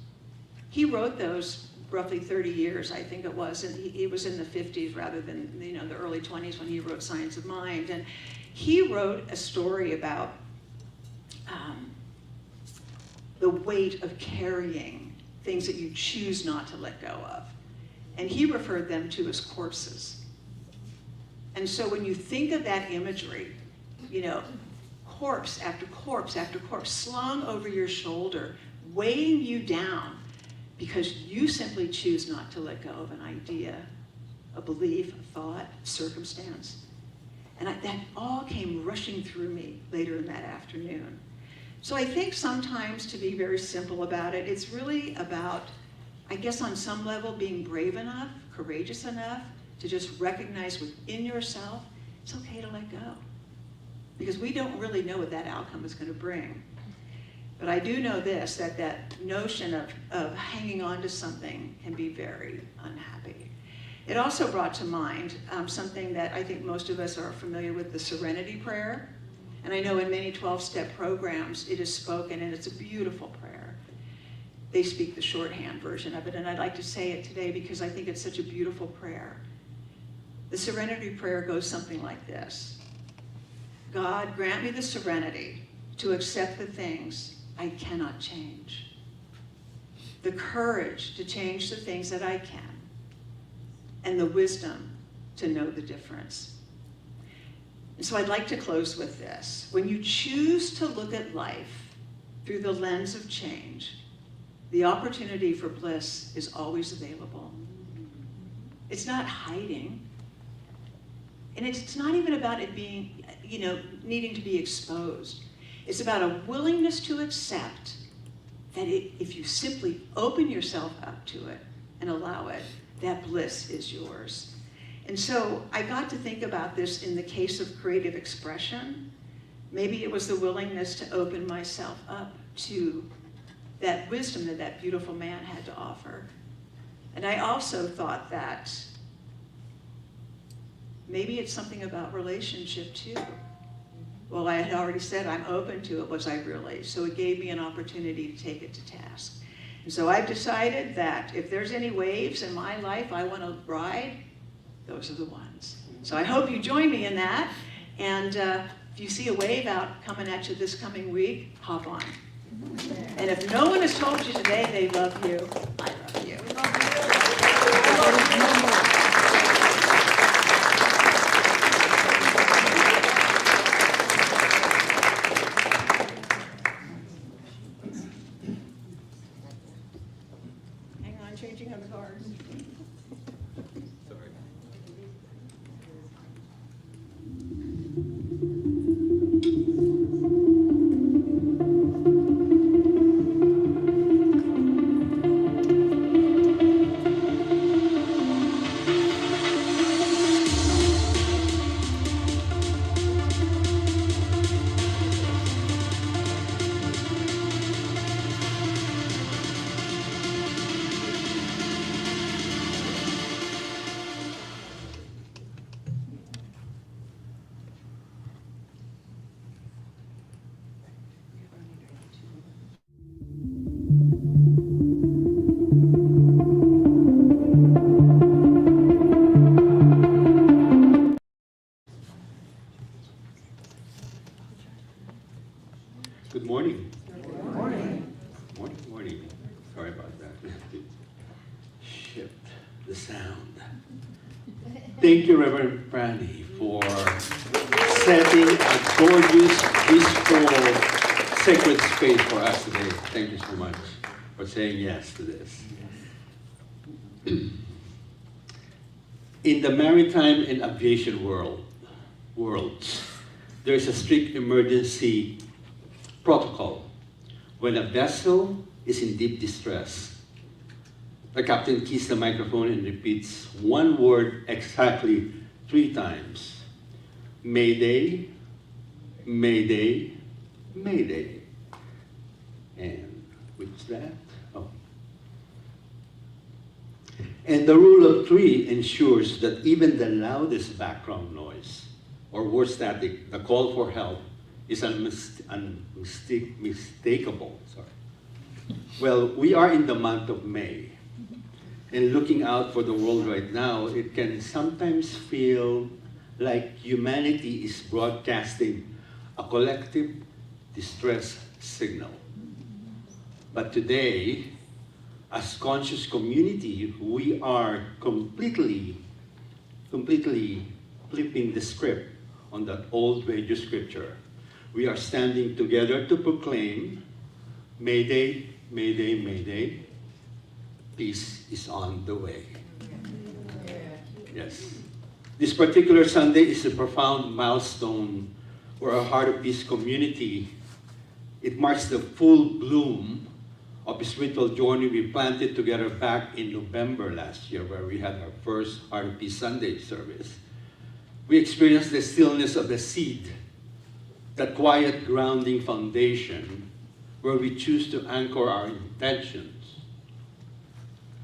Speaker 16: He wrote those roughly 30 years, I think it was, and he was in the 50s rather than the early 20s when he wrote Science of Mind. And he wrote a story about the weight of carrying things that you choose not to let go of. And he referred them to as corpses. And so when you think of that imagery, corpse after corpse after corpse slung over your shoulder, weighing you down because you simply choose not to let go of an idea, a belief, a thought, a circumstance. And that all came rushing through me later in that afternoon. So I think sometimes, to be very simple about it, it's really about, I guess on some level, being brave enough, courageous enough to just recognize within yourself, it's okay to let go. Because we don't really know what that outcome is going to bring. But I do know this, that notion of hanging on to something can be very unhappy. It also brought to mind something that I think most of us are familiar with, the Serenity Prayer. And I know in many 12-step programs it is spoken, and it's a beautiful prayer. They speak the shorthand version of it, and I'd like to say it today because I think it's such a beautiful prayer. The Serenity Prayer goes something like this. God, grant me the serenity to accept the things I cannot change, the courage to change the things that I can, and the wisdom to know the difference. And so I'd like to close with this. When you choose to look at life through the lens of change, the opportunity for bliss is always available. It's not hiding. And it's not even about it being, needing to be exposed. It's about a willingness to accept that if you simply open yourself up to it and allow it, that bliss is yours. And so I got to think about this in the case of creative expression. Maybe it was the willingness to open myself up to that wisdom that that beautiful man had to offer. And I also thought that maybe it's something about relationship too. Well, I had already said I'm open to it, was I really? So it gave me an opportunity to take it to task. And so I've decided that if there's any waves in my life I want to ride, those are the ones. So I hope you join me in that. And if you see a wave out coming at you this coming week, hop on. And if no one has told you today they love you, I love you. Hang on, changing on the cards. Sorry.
Speaker 17: Good morning.
Speaker 16: Good morning.
Speaker 17: Morning. Sorry about that. We have to shift the sound. Thank you, Reverend Franny, for setting a gorgeous, peaceful, sacred space for us today. Thank you so much for saying yes to this. In the maritime and aviation worlds, there is a strict emergency protocol when a vessel is in deep distress. The captain keys the microphone and repeats one word exactly 3 times. Mayday, Mayday, Mayday. And what's that? Oh. And the rule of 3 ensures that even the loudest background noise or word static, the call for help, is unmistakable. Well, we are in the month of May, and looking out for the world right now, it can sometimes feel like humanity is broadcasting a collective distress signal. But today, as conscious community, we are completely flipping the script on that old radio scripture. We are standing together to proclaim, Mayday, Mayday, Mayday, peace is on the way. Yes. This particular Sunday is a profound milestone for our Heart of Peace community. It marks the full bloom of a spiritual journey we planted together back in November last year, where we had our first Heart of Peace Sunday service. We experienced the stillness of the seed, that quiet grounding foundation where we choose to anchor our intentions.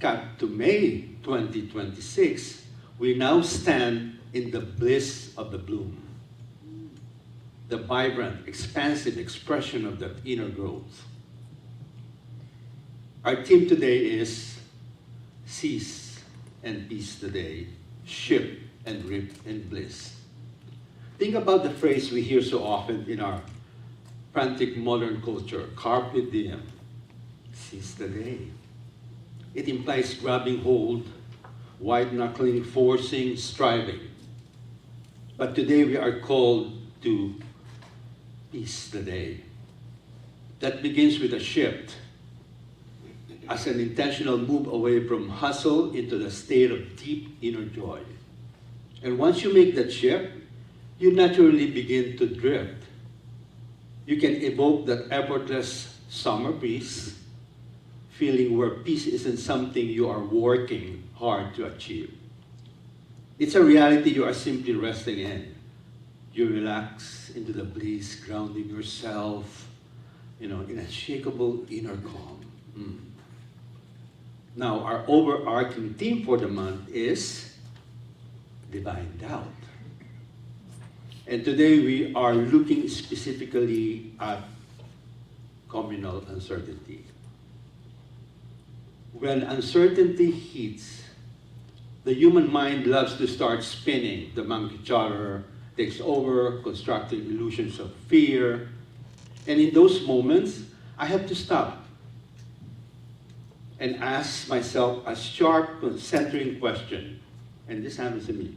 Speaker 17: Cut to May 2026, we now stand in the bliss of the bloom, the vibrant, expansive expression of the inner growth. Our theme today is cease and peace today, ship and rip and bliss. Think about the phrase we hear so often in our frantic modern culture, carpe diem, seize the day. It implies grabbing hold, white-knuckling, forcing, striving. But today we are called to peace the day. That begins with a shift, as an intentional move away from hustle into the state of deep inner joy. And once you make that shift, you naturally begin to drift. You can evoke that effortless summer breeze, feeling where peace isn't something you are working hard to achieve. It's a reality you are simply resting in. You relax into the bliss, grounding yourself, in unshakable inner calm. Now, our overarching theme for the month is divine doubt. And today we are looking specifically at communal uncertainty. When uncertainty hits, the human mind loves to start spinning. The monkey chatter takes over, constructing illusions of fear. And in those moments, I have to stop and ask myself a sharp, centering question. And this happens to me.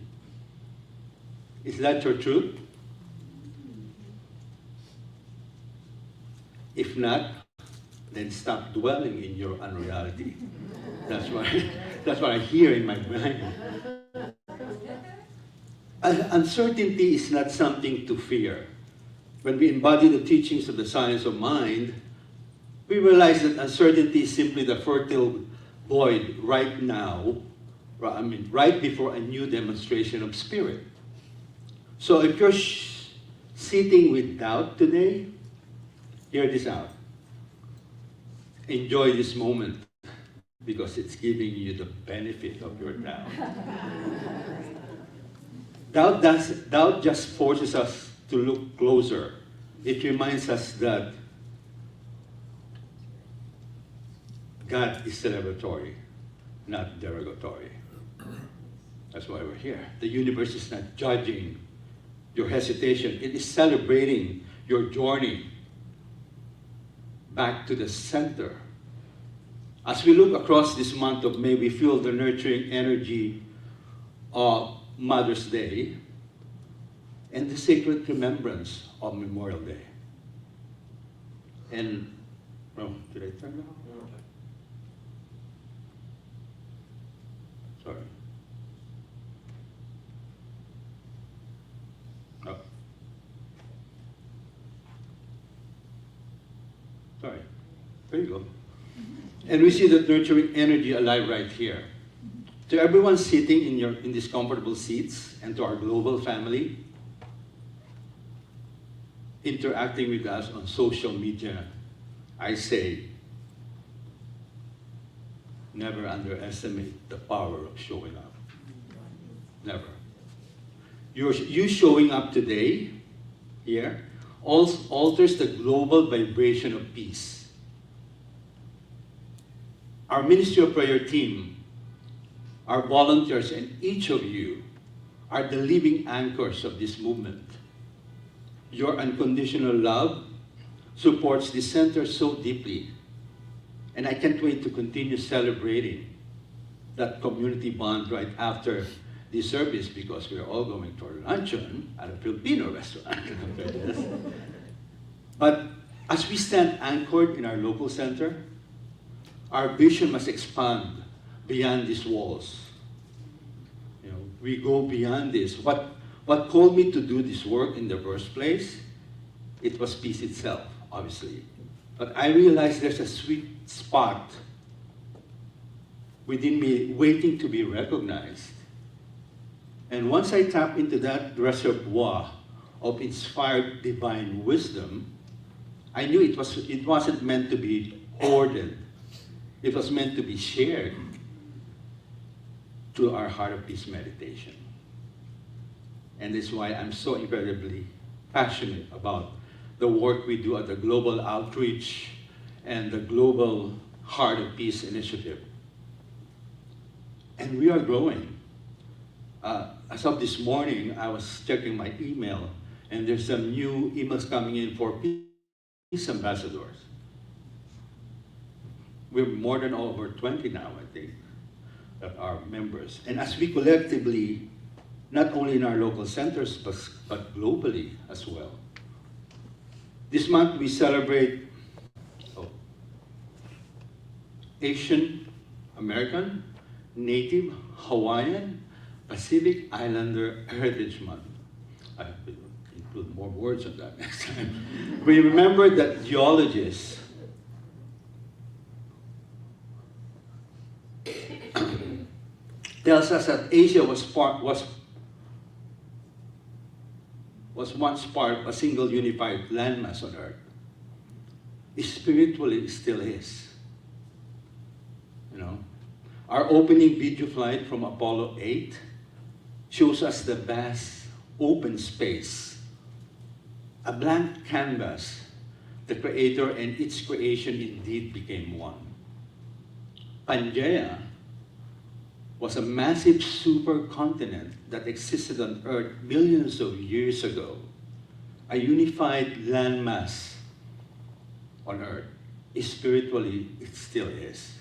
Speaker 17: Is that your truth? If not, then stop dwelling in your unreality. That's what I hear in my mind. Uncertainty is not something to fear. When we embody the teachings of the science of mind, we realize that uncertainty is simply the fertile void right now, right before a new demonstration of spirit. So if you're sitting with doubt today, hear this out. Enjoy this moment because it's giving you the benefit of your doubt. Doubt just forces us to look closer. It reminds us that God is celebratory, not derogatory. That's why we're here. The universe is not judging your hesitation. It is celebrating your journey. back to the center. As we look across this month of May, we feel the nurturing energy of Mother's Day and the sacred remembrance of Memorial Day. And, oh, did I turn it off? Sorry. Oh. Sorry. There you go. And we see that nurturing energy alive right here. To everyone sitting in these comfortable seats, and to our global family, interacting with us on social media, I say, never underestimate the power of showing up. Never. You showing up today, here, alters the global vibration of peace. Our Ministry of Prayer team, our volunteers, and each of you are the living anchors of this movement. Your unconditional love supports the center so deeply, and I can't wait to continue celebrating that community bond right after the service, because we're all going to our luncheon at a Filipino restaurant. But as we stand anchored in our local center, our vision must expand beyond these walls. You know, we go beyond this. What called me to do this work in the first place? It was peace itself, obviously. But I realized there's a sweet spot within me waiting to be recognized. And once I tap into that reservoir of inspired divine wisdom, I knew it wasn't meant to be hoarded. It was meant to be shared to our Heart of Peace meditation. And that's why I'm so incredibly passionate about the work we do at the Global Outreach and the Global Heart of Peace Initiative. And we are growing. As of this morning, I was checking my email, and there's some new emails coming in for peace ambassadors. We're more than over 20 now, I think, that are members. And as we collectively, not only in our local centers, but globally as well. This month we celebrate Asian American, Native, Hawaiian, Pacific Islander Heritage Month. I will include more words on that next time. We remember that geologists tells us that Asia was once part of a single unified landmass on Earth. Spiritually, it still is. You know, our opening video flight from Apollo 8 shows us the vast open space, a blank canvas. The Creator and its creation indeed became one. Pangaea was a massive supercontinent that existed on Earth millions of years ago, a unified landmass on Earth. Spiritually, it still is.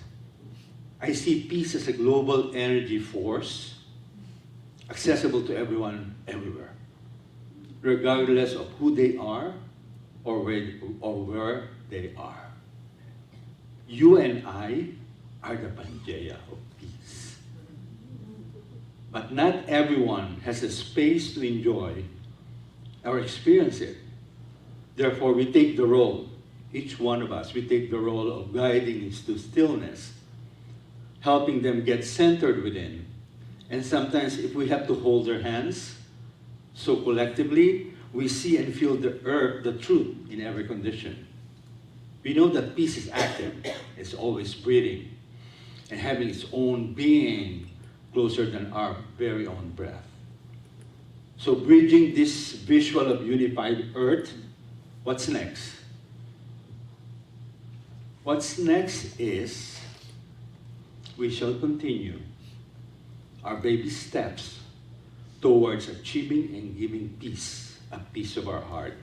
Speaker 17: I see peace as a global energy force, accessible to everyone, everywhere, regardless of who they are or where they are. You and I are the Pangaea of peace. But not everyone has a space to enjoy or experience it. Therefore, we take the role, each one of us, we take the role of guiding into stillness, helping them get centered within. And sometimes if we have to hold their hands, so collectively, we see and feel the truth in every condition. We know that peace is active, it's always breathing, and having its own being closer than our very own breath. So bridging this visual of unified Earth, what's next? What's next is we shall continue our baby steps towards achieving and giving peace, a piece of our heart.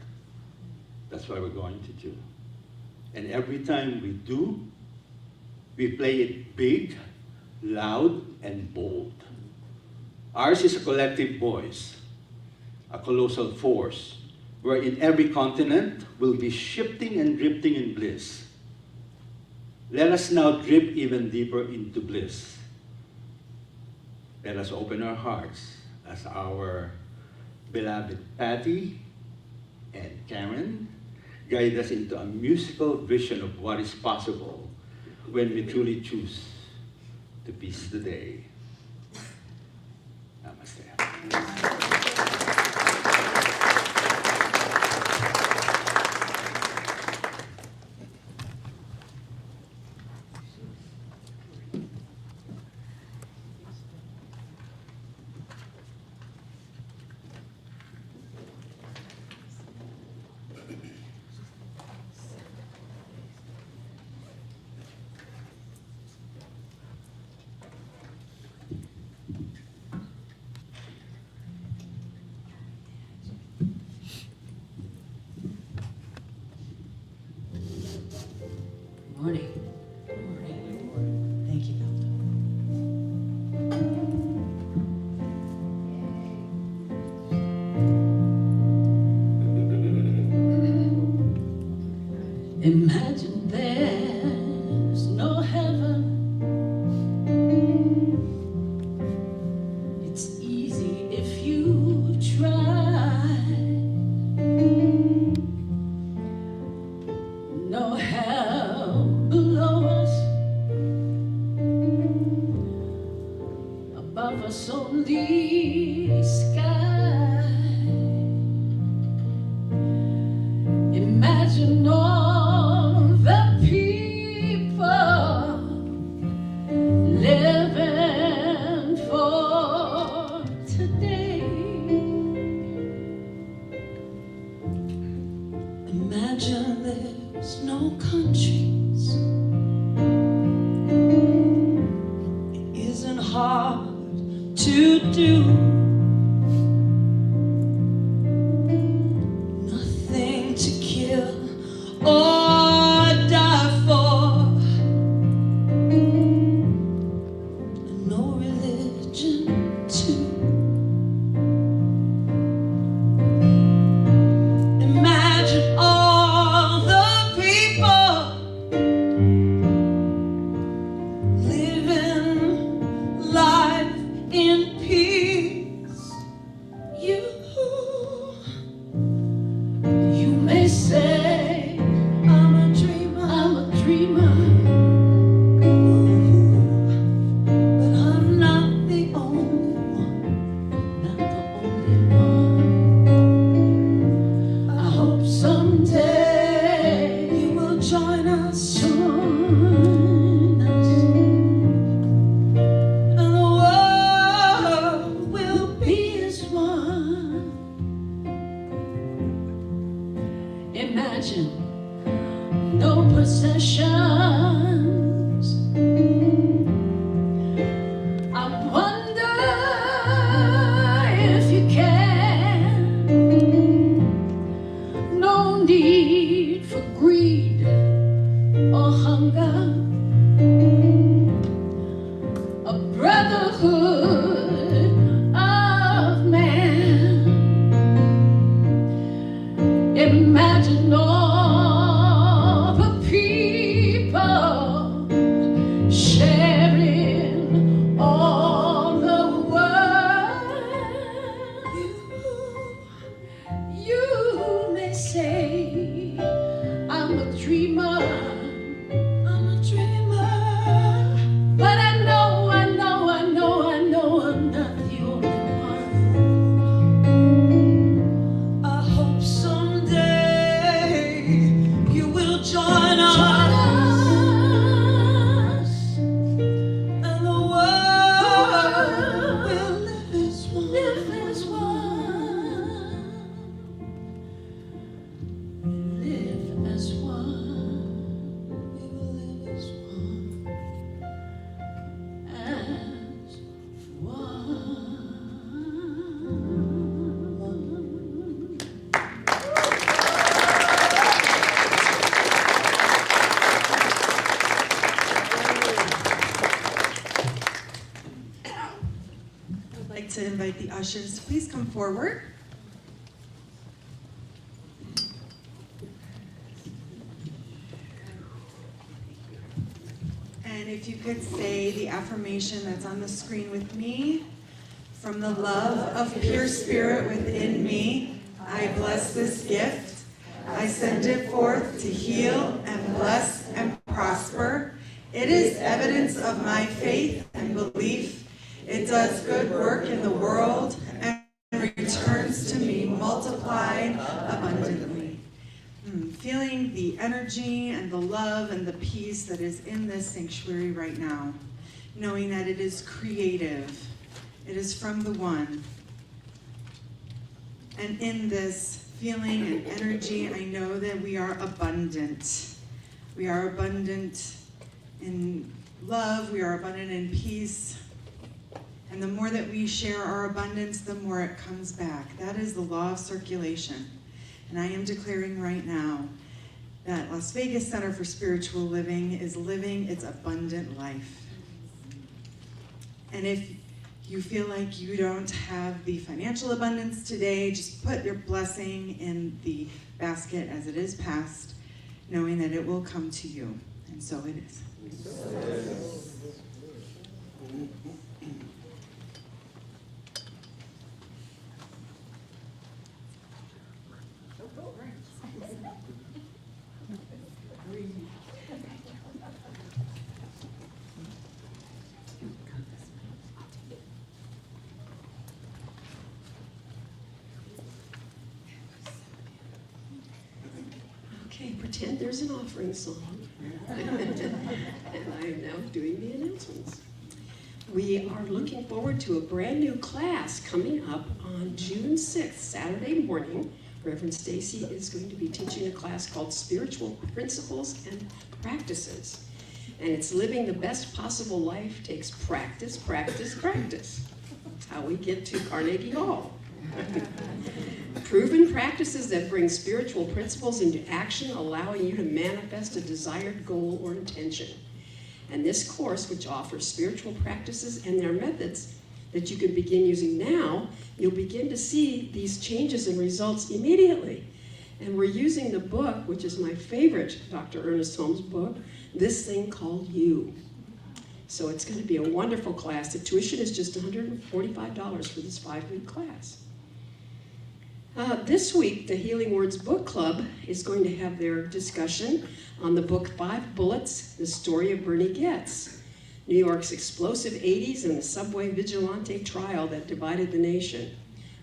Speaker 17: That's what we're going to do. And every time we do, we play it big, loud, and bold. Ours is a collective voice, a colossal force, where in every continent will be shifting and drifting in bliss. Let us now drift even deeper into bliss. Let us open our hearts as our beloved Patty and Karen guide us into a musical vision of what is possible when we truly choose to peace the day. Namaste.
Speaker 15: Morning. Thank you, Imagine there's no heaven. It's easy if you try. No hell below us, above us only sky. Imagine all the people living for today. Imagine there's no countries. It isn't hard to do. Nothing to kill or die for. No religion too. Imagine all the people living life in peace. You may say I'm a dreamer, but I'm not the only one, not the only one. I hope someday you will join us, and the world will be as one. Imagine no possessions. I wonder if you can. No need for greed or hunger. A brotherhood of man. Imagine all the people sharing all the world. You may say I'm a dreamer, but I know I'm not the only one. I hope someday you will join us, and the world will live as one. Live as one.
Speaker 18: ushers to please come forward. And if you could say the affirmation that's on the screen with me. From the love of pure spirit within me, I bless this gift. I send it forth to heal and bless and prosper. It is evidence of my faith and belief. It does good work in the world and returns to me multiplied abundantly. Feeling the energy and the love and the peace that is in this sanctuary right now, knowing that it is creative. It is from the One. And in this feeling and energy, I know that we are abundant. We are abundant in love. We are abundant in peace. And the more that we share our abundance, the more it comes back. That is the law of circulation. And I am declaring right now that Las Vegas Center for Spiritual Living is living its abundant life. And if you feel like you don't have the financial abundance today, just put your blessing in the basket as it is passed, knowing that it will come to you. And so it is.
Speaker 7: Okay, pretend there's an offering song. And I am now doing the announcements. We are looking forward to a brand new class coming up on June 6th, Saturday morning. Reverend Stacy is going to be teaching a class called Spiritual Principles and Practices. And it's living the best possible life takes practice, practice, practice. How we get to Carnegie Hall. Proven practices that bring spiritual principles into action, allowing you to manifest a desired goal or intention. And this course, which offers spiritual practices and their methods that you can begin using now, you'll begin to see these changes and results immediately. And we're using the book, which is my favorite Dr. Ernest Holmes book, This Thing Called You. So it's going to be a wonderful class. The tuition is just $145 for this 5-week class. This week, the Healing Words Book Club is going to have their discussion on the book 5 Bullets, The Story of Bernie Goetz, New York's explosive 80s and the subway vigilante trial that divided the nation,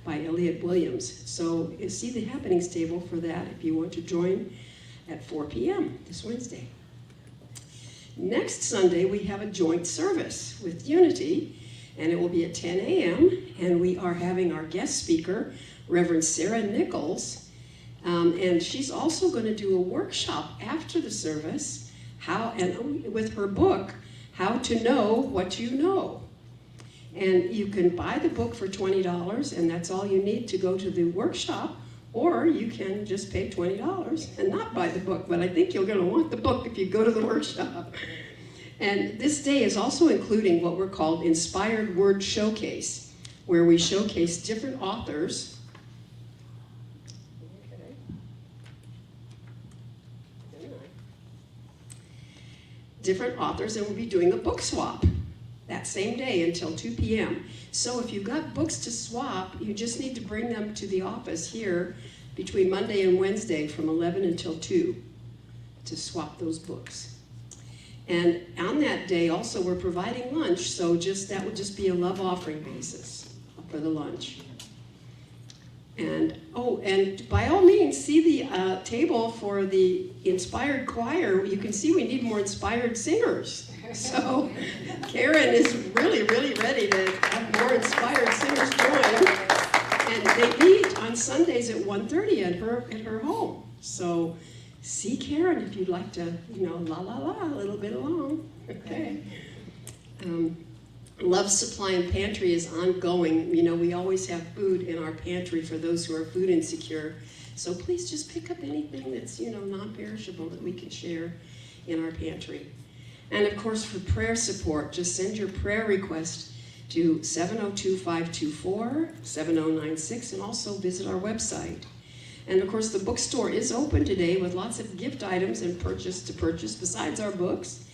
Speaker 7: by Elliot Williams. So you see the happenings table for that if you want to join at 4 p.m. this Wednesday. Next Sunday, we have a joint service with Unity, and it will be at 10 a.m., and we are having our guest speaker, Reverend Sarah Nichols, and she's also going to do a workshop after the service, with her book, How to Know What You Know. And you can buy the book for $20, and that's all you need to go to the workshop, or you can just pay $20 and not buy the book, but I think you're going to want the book if you go to the workshop. And this day is also including what we're called Inspired Word Showcase, where we showcase different authors. And we'll be doing a book swap that same day until 2 p.m. So if you've got books to swap, you just need to bring them to the office here between Monday and Wednesday from 11 until 2 to swap those books. And on that day also we're providing lunch, so that would just be a love offering basis for the lunch. And by all means, see the table for the inspired choir. You can see we need more inspired singers. So Karen is really, really ready to have more inspired singers join. And they meet on Sundays at 1:30 at her home. So see Karen if you'd like to, la la la, a little bit along. Okay. Love Supply and Pantry is ongoing. We always have food in our pantry for those who are food insecure. So please just pick up anything that's, non-perishable that we can share in our pantry. And of course, for prayer support, just send your prayer request to 702-524-7096, and also visit our website. And of course, the bookstore is open today with lots of gift items and purchase besides our books.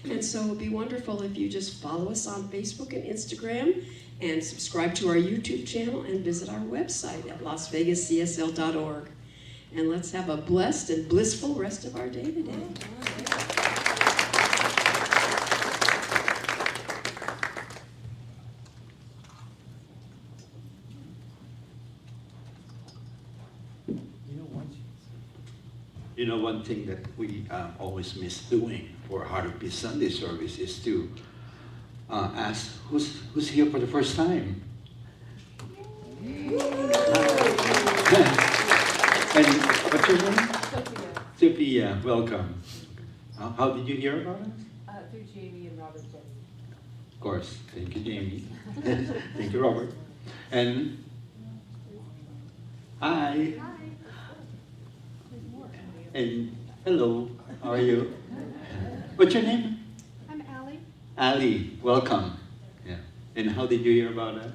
Speaker 7: And so it would be wonderful if you just follow us on Facebook and Instagram and subscribe to our YouTube channel and visit our website at lasvegascsl.org. And let's have a blessed and blissful rest of our day today.
Speaker 17: You know, one thing that we always miss doing for Heart of Peace Sunday service is to ask who's here for the first time. And what's your name? Sophia, welcome. How did you hear about us?
Speaker 19: Through Jamie and Robert Jenny.
Speaker 17: Of course. Thank you, Jamie. Thank you, Robert. And hi. And hello. How are you? What's your name?
Speaker 19: I'm Allie.
Speaker 17: Ali, welcome. Yeah. And how did you hear about us?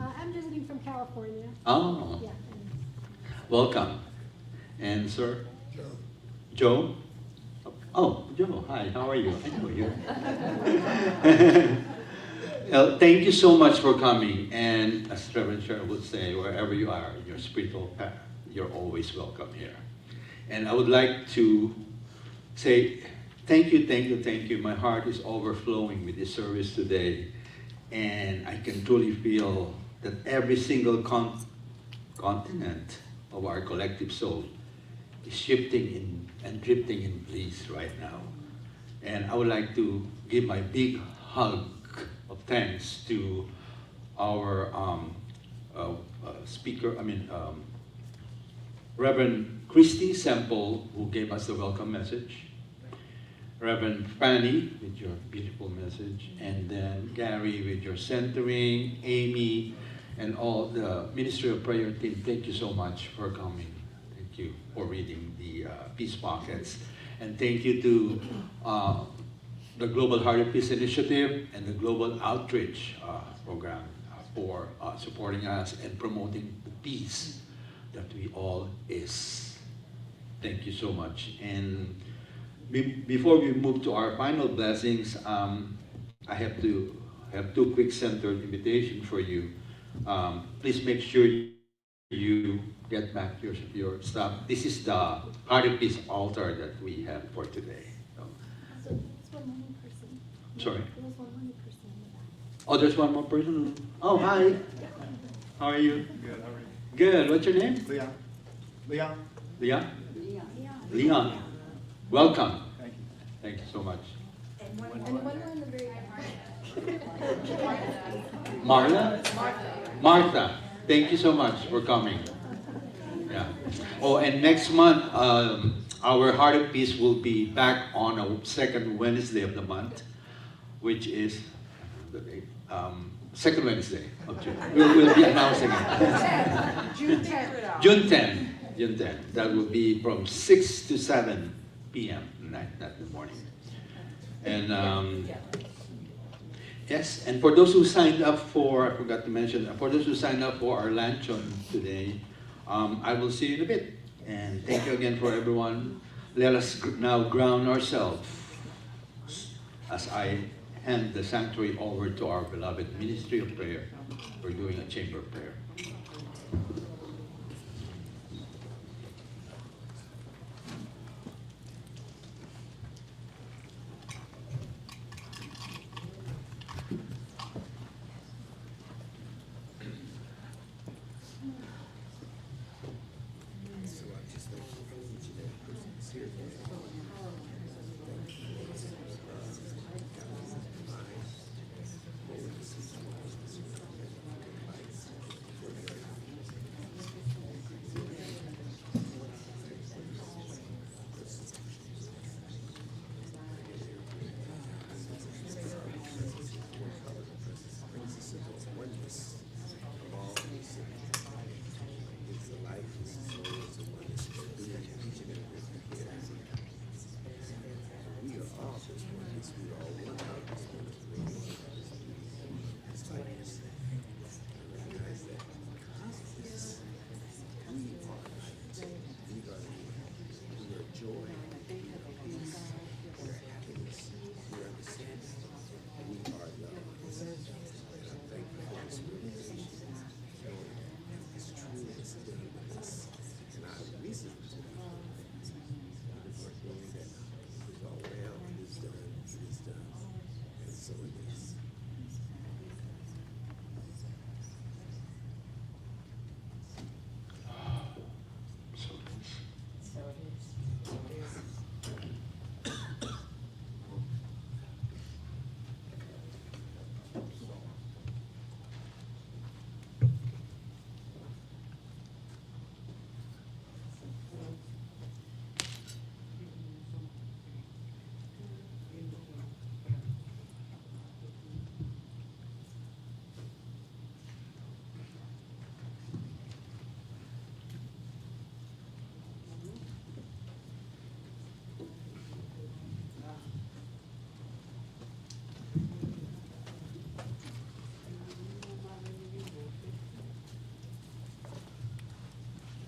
Speaker 19: I'm visiting from California.
Speaker 17: Oh.
Speaker 19: Yeah.
Speaker 17: Welcome. And sir? Joe. Oh, Joe. Hi, how are you? I know you. Thank you so much for coming. And as Reverend Cheryl would say, wherever you are in your spiritual path, you're always welcome here. And I would like to say thank you, thank you, thank you. My heart is overflowing with this service today. And I can truly feel that every single continent of our collective soul is shifting in and drifting in bliss right now. And I would like to give my big hug of thanks to our Reverend Christy Semple, who gave us the welcome message. Reverend Fanny with your beautiful message, and then Gary with your centering, Amy, and all the Ministry of Prayer team. Thank you so much for coming. Thank you for reading the Peace Pockets. And thank you to the Global Heart of Peace Initiative and the Global Outreach Program for supporting us and promoting the peace that we all is. Thank you so much. And before we move to our final blessings, I have two quick centered invitations for you. Please make sure you get back your stuff. This is the Heart of Peace altar that we have for today.
Speaker 19: So it's one more person.
Speaker 17: Sorry?
Speaker 19: There's one more person in the back.
Speaker 17: Oh, there's one more person? Oh, hi. How are you?
Speaker 5: Good, how are you?
Speaker 17: Good. What's your name?
Speaker 5: Leon. Leon.
Speaker 17: Leon? Leon. Welcome.
Speaker 5: Thank you.
Speaker 17: Thank you so much.
Speaker 19: And one more in the very back.
Speaker 17: Martha? Martha. Thank you so much for coming. Yeah. Oh, and next month, our Heart of Peace will be back on a second Wednesday of the month, which is the date. Second Wednesday of June. We'll be announcing it.
Speaker 19: June 10th.
Speaker 17: June 10. June 10. That will be from 6 to 7 p.m. Not in the morning. And yes, and for those who signed up for, I forgot to mention, for those who signed up for our luncheon today, I will see you in a bit. And thank you again for everyone. Let us now ground ourselves as I hand the sanctuary over to our beloved Ministry of Prayer. We're doing a chamber of prayer.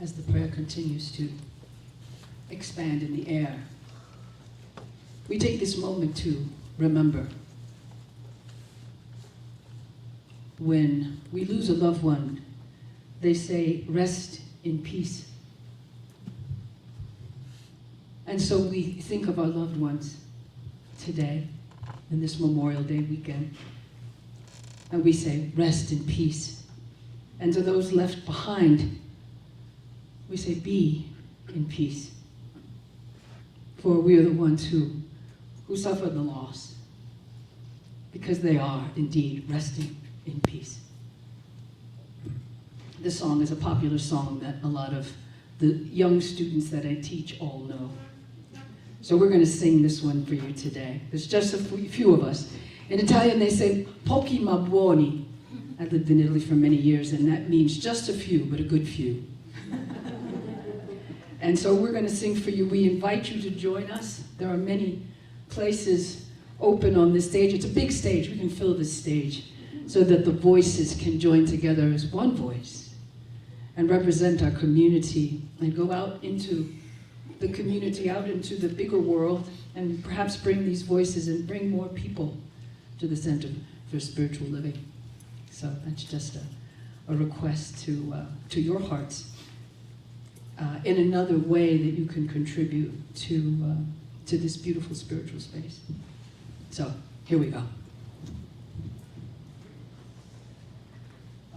Speaker 6: as the prayer continues to expand in the air, we take this moment to remember when we lose a loved one, they say, rest in peace. And so we think of our loved ones today, in this Memorial Day weekend, and we say, rest in peace. And to those left behind, we say, be in peace. For we are the ones who suffered the loss, because they are indeed resting in peace. This song is a popular song that a lot of the young students that I teach all know. So we're going to sing this one for you today. There's just a few of us. In Italian they say, pochi ma buoni. I lived in Italy for many years, and that means just a few, but a good few. And so we're going to sing for you. We invite you to join us. There are many places open on this stage. It's a big stage. We can fill this stage so that the voices can join together as one voice and represent our community and go out into the community, out into the bigger world, and perhaps bring these voices and bring more people to the Center for Spiritual Living. So that's just a request to your hearts in another way that you can contribute to this beautiful spiritual space. So here we go.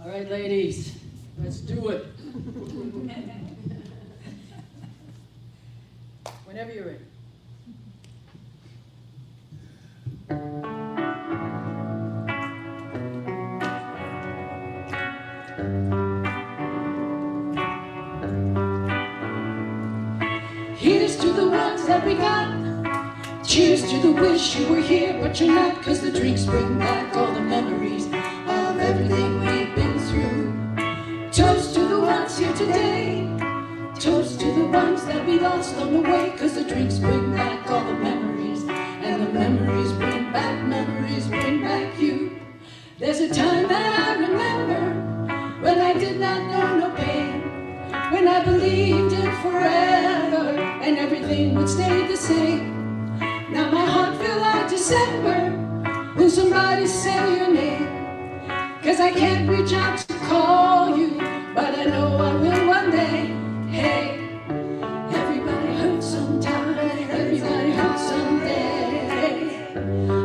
Speaker 6: All right, ladies, let's do it. Whenever you're ready. Here's to the ones that we got. Cheers to the wish you were here, but you're not, 'cause the drinks bring back all the memories of everything we've been through. Toast to the ones here today. Toast to the ones that we lost on the way, 'cause the drinks bring back all the memories, and the memories bring back you. There's a time that I remember when I did not know no pain, when I believed in forever and everything would stay the same. Now my heart feels like December when somebody say your name, 'cause I can't reach out to call you, but I know I will one day. Hey, everybody hurts sometime, everybody hurts someday,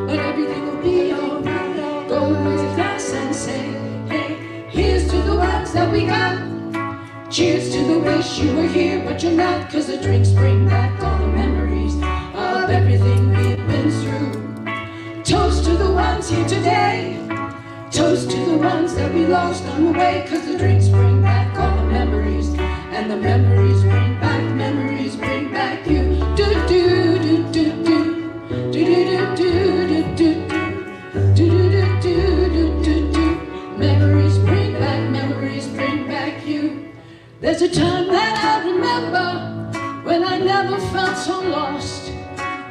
Speaker 6: but everything will be alright. Go raise a glass and say, hey, here's to the ones that we got. Cheers to the wish you were here, but you're not, 'cause the drinks bring back all the memories of everything we've been through. Toast to the ones here today. Toast to the ones that we lost on the way, 'cause the drinks bring back all the memories, and the memories bring back you. Do do do do do do do do do do do do do do. Memories bring back you. There's a time that I remember when I never felt so lost,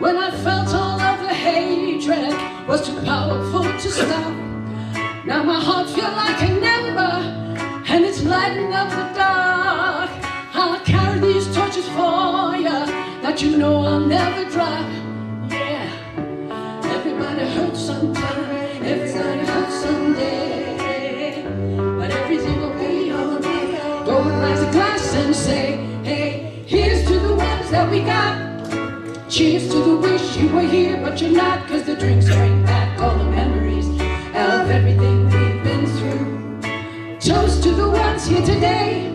Speaker 6: when I felt all of the hatred was too powerful to stop. Now my heart feels like an ember, and it's lighting up the dark. I'll carry these torches for you, that you know I'll never drop. Yeah, everybody hurts sometime, everybody hurts someday, but everything will be alright. Go and raise a glass and say, hey, here's to the ones that we got. Cheers to the wish you were here, but you're not, 'cause the drinks bring back all the memories of everything we've been through. Toast to the ones here today.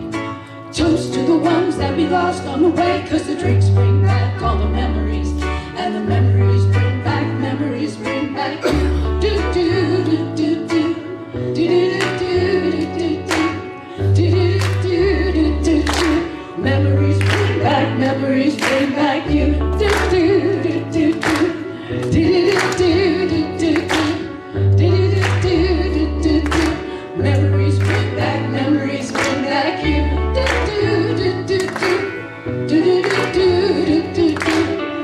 Speaker 6: Toast to the ones that we lost on the way, 'cause the drinks bring back all the memories, and the memories bring back you. Do do do do do do do do do do do do do. Memories bring back you. Do do do do do do do do do do. Memories bring back you. Do do do do do do do do do do.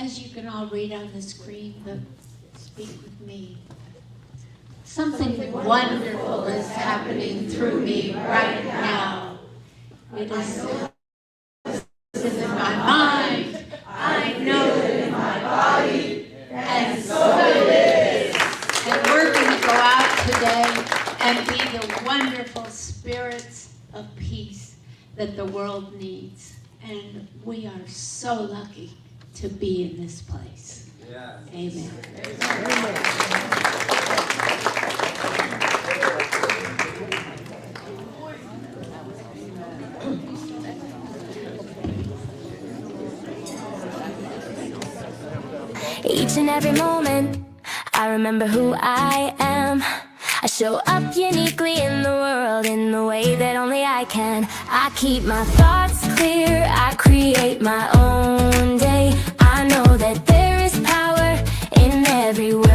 Speaker 20: as you can all read on the screen, but speak with me. Something wonderful is happening through me right now. It is in my mind. I know it in my body, and so it is. And we're going to go out today and be the wonderful spirits of peace that the world needs. And we are so lucky to be in this place. Yes. Amen.
Speaker 21: Each and every moment, I remember who I am. I show up uniquely in the world in the way that only I can. I keep my thoughts clear, I create my own day. I know that there is power in every way.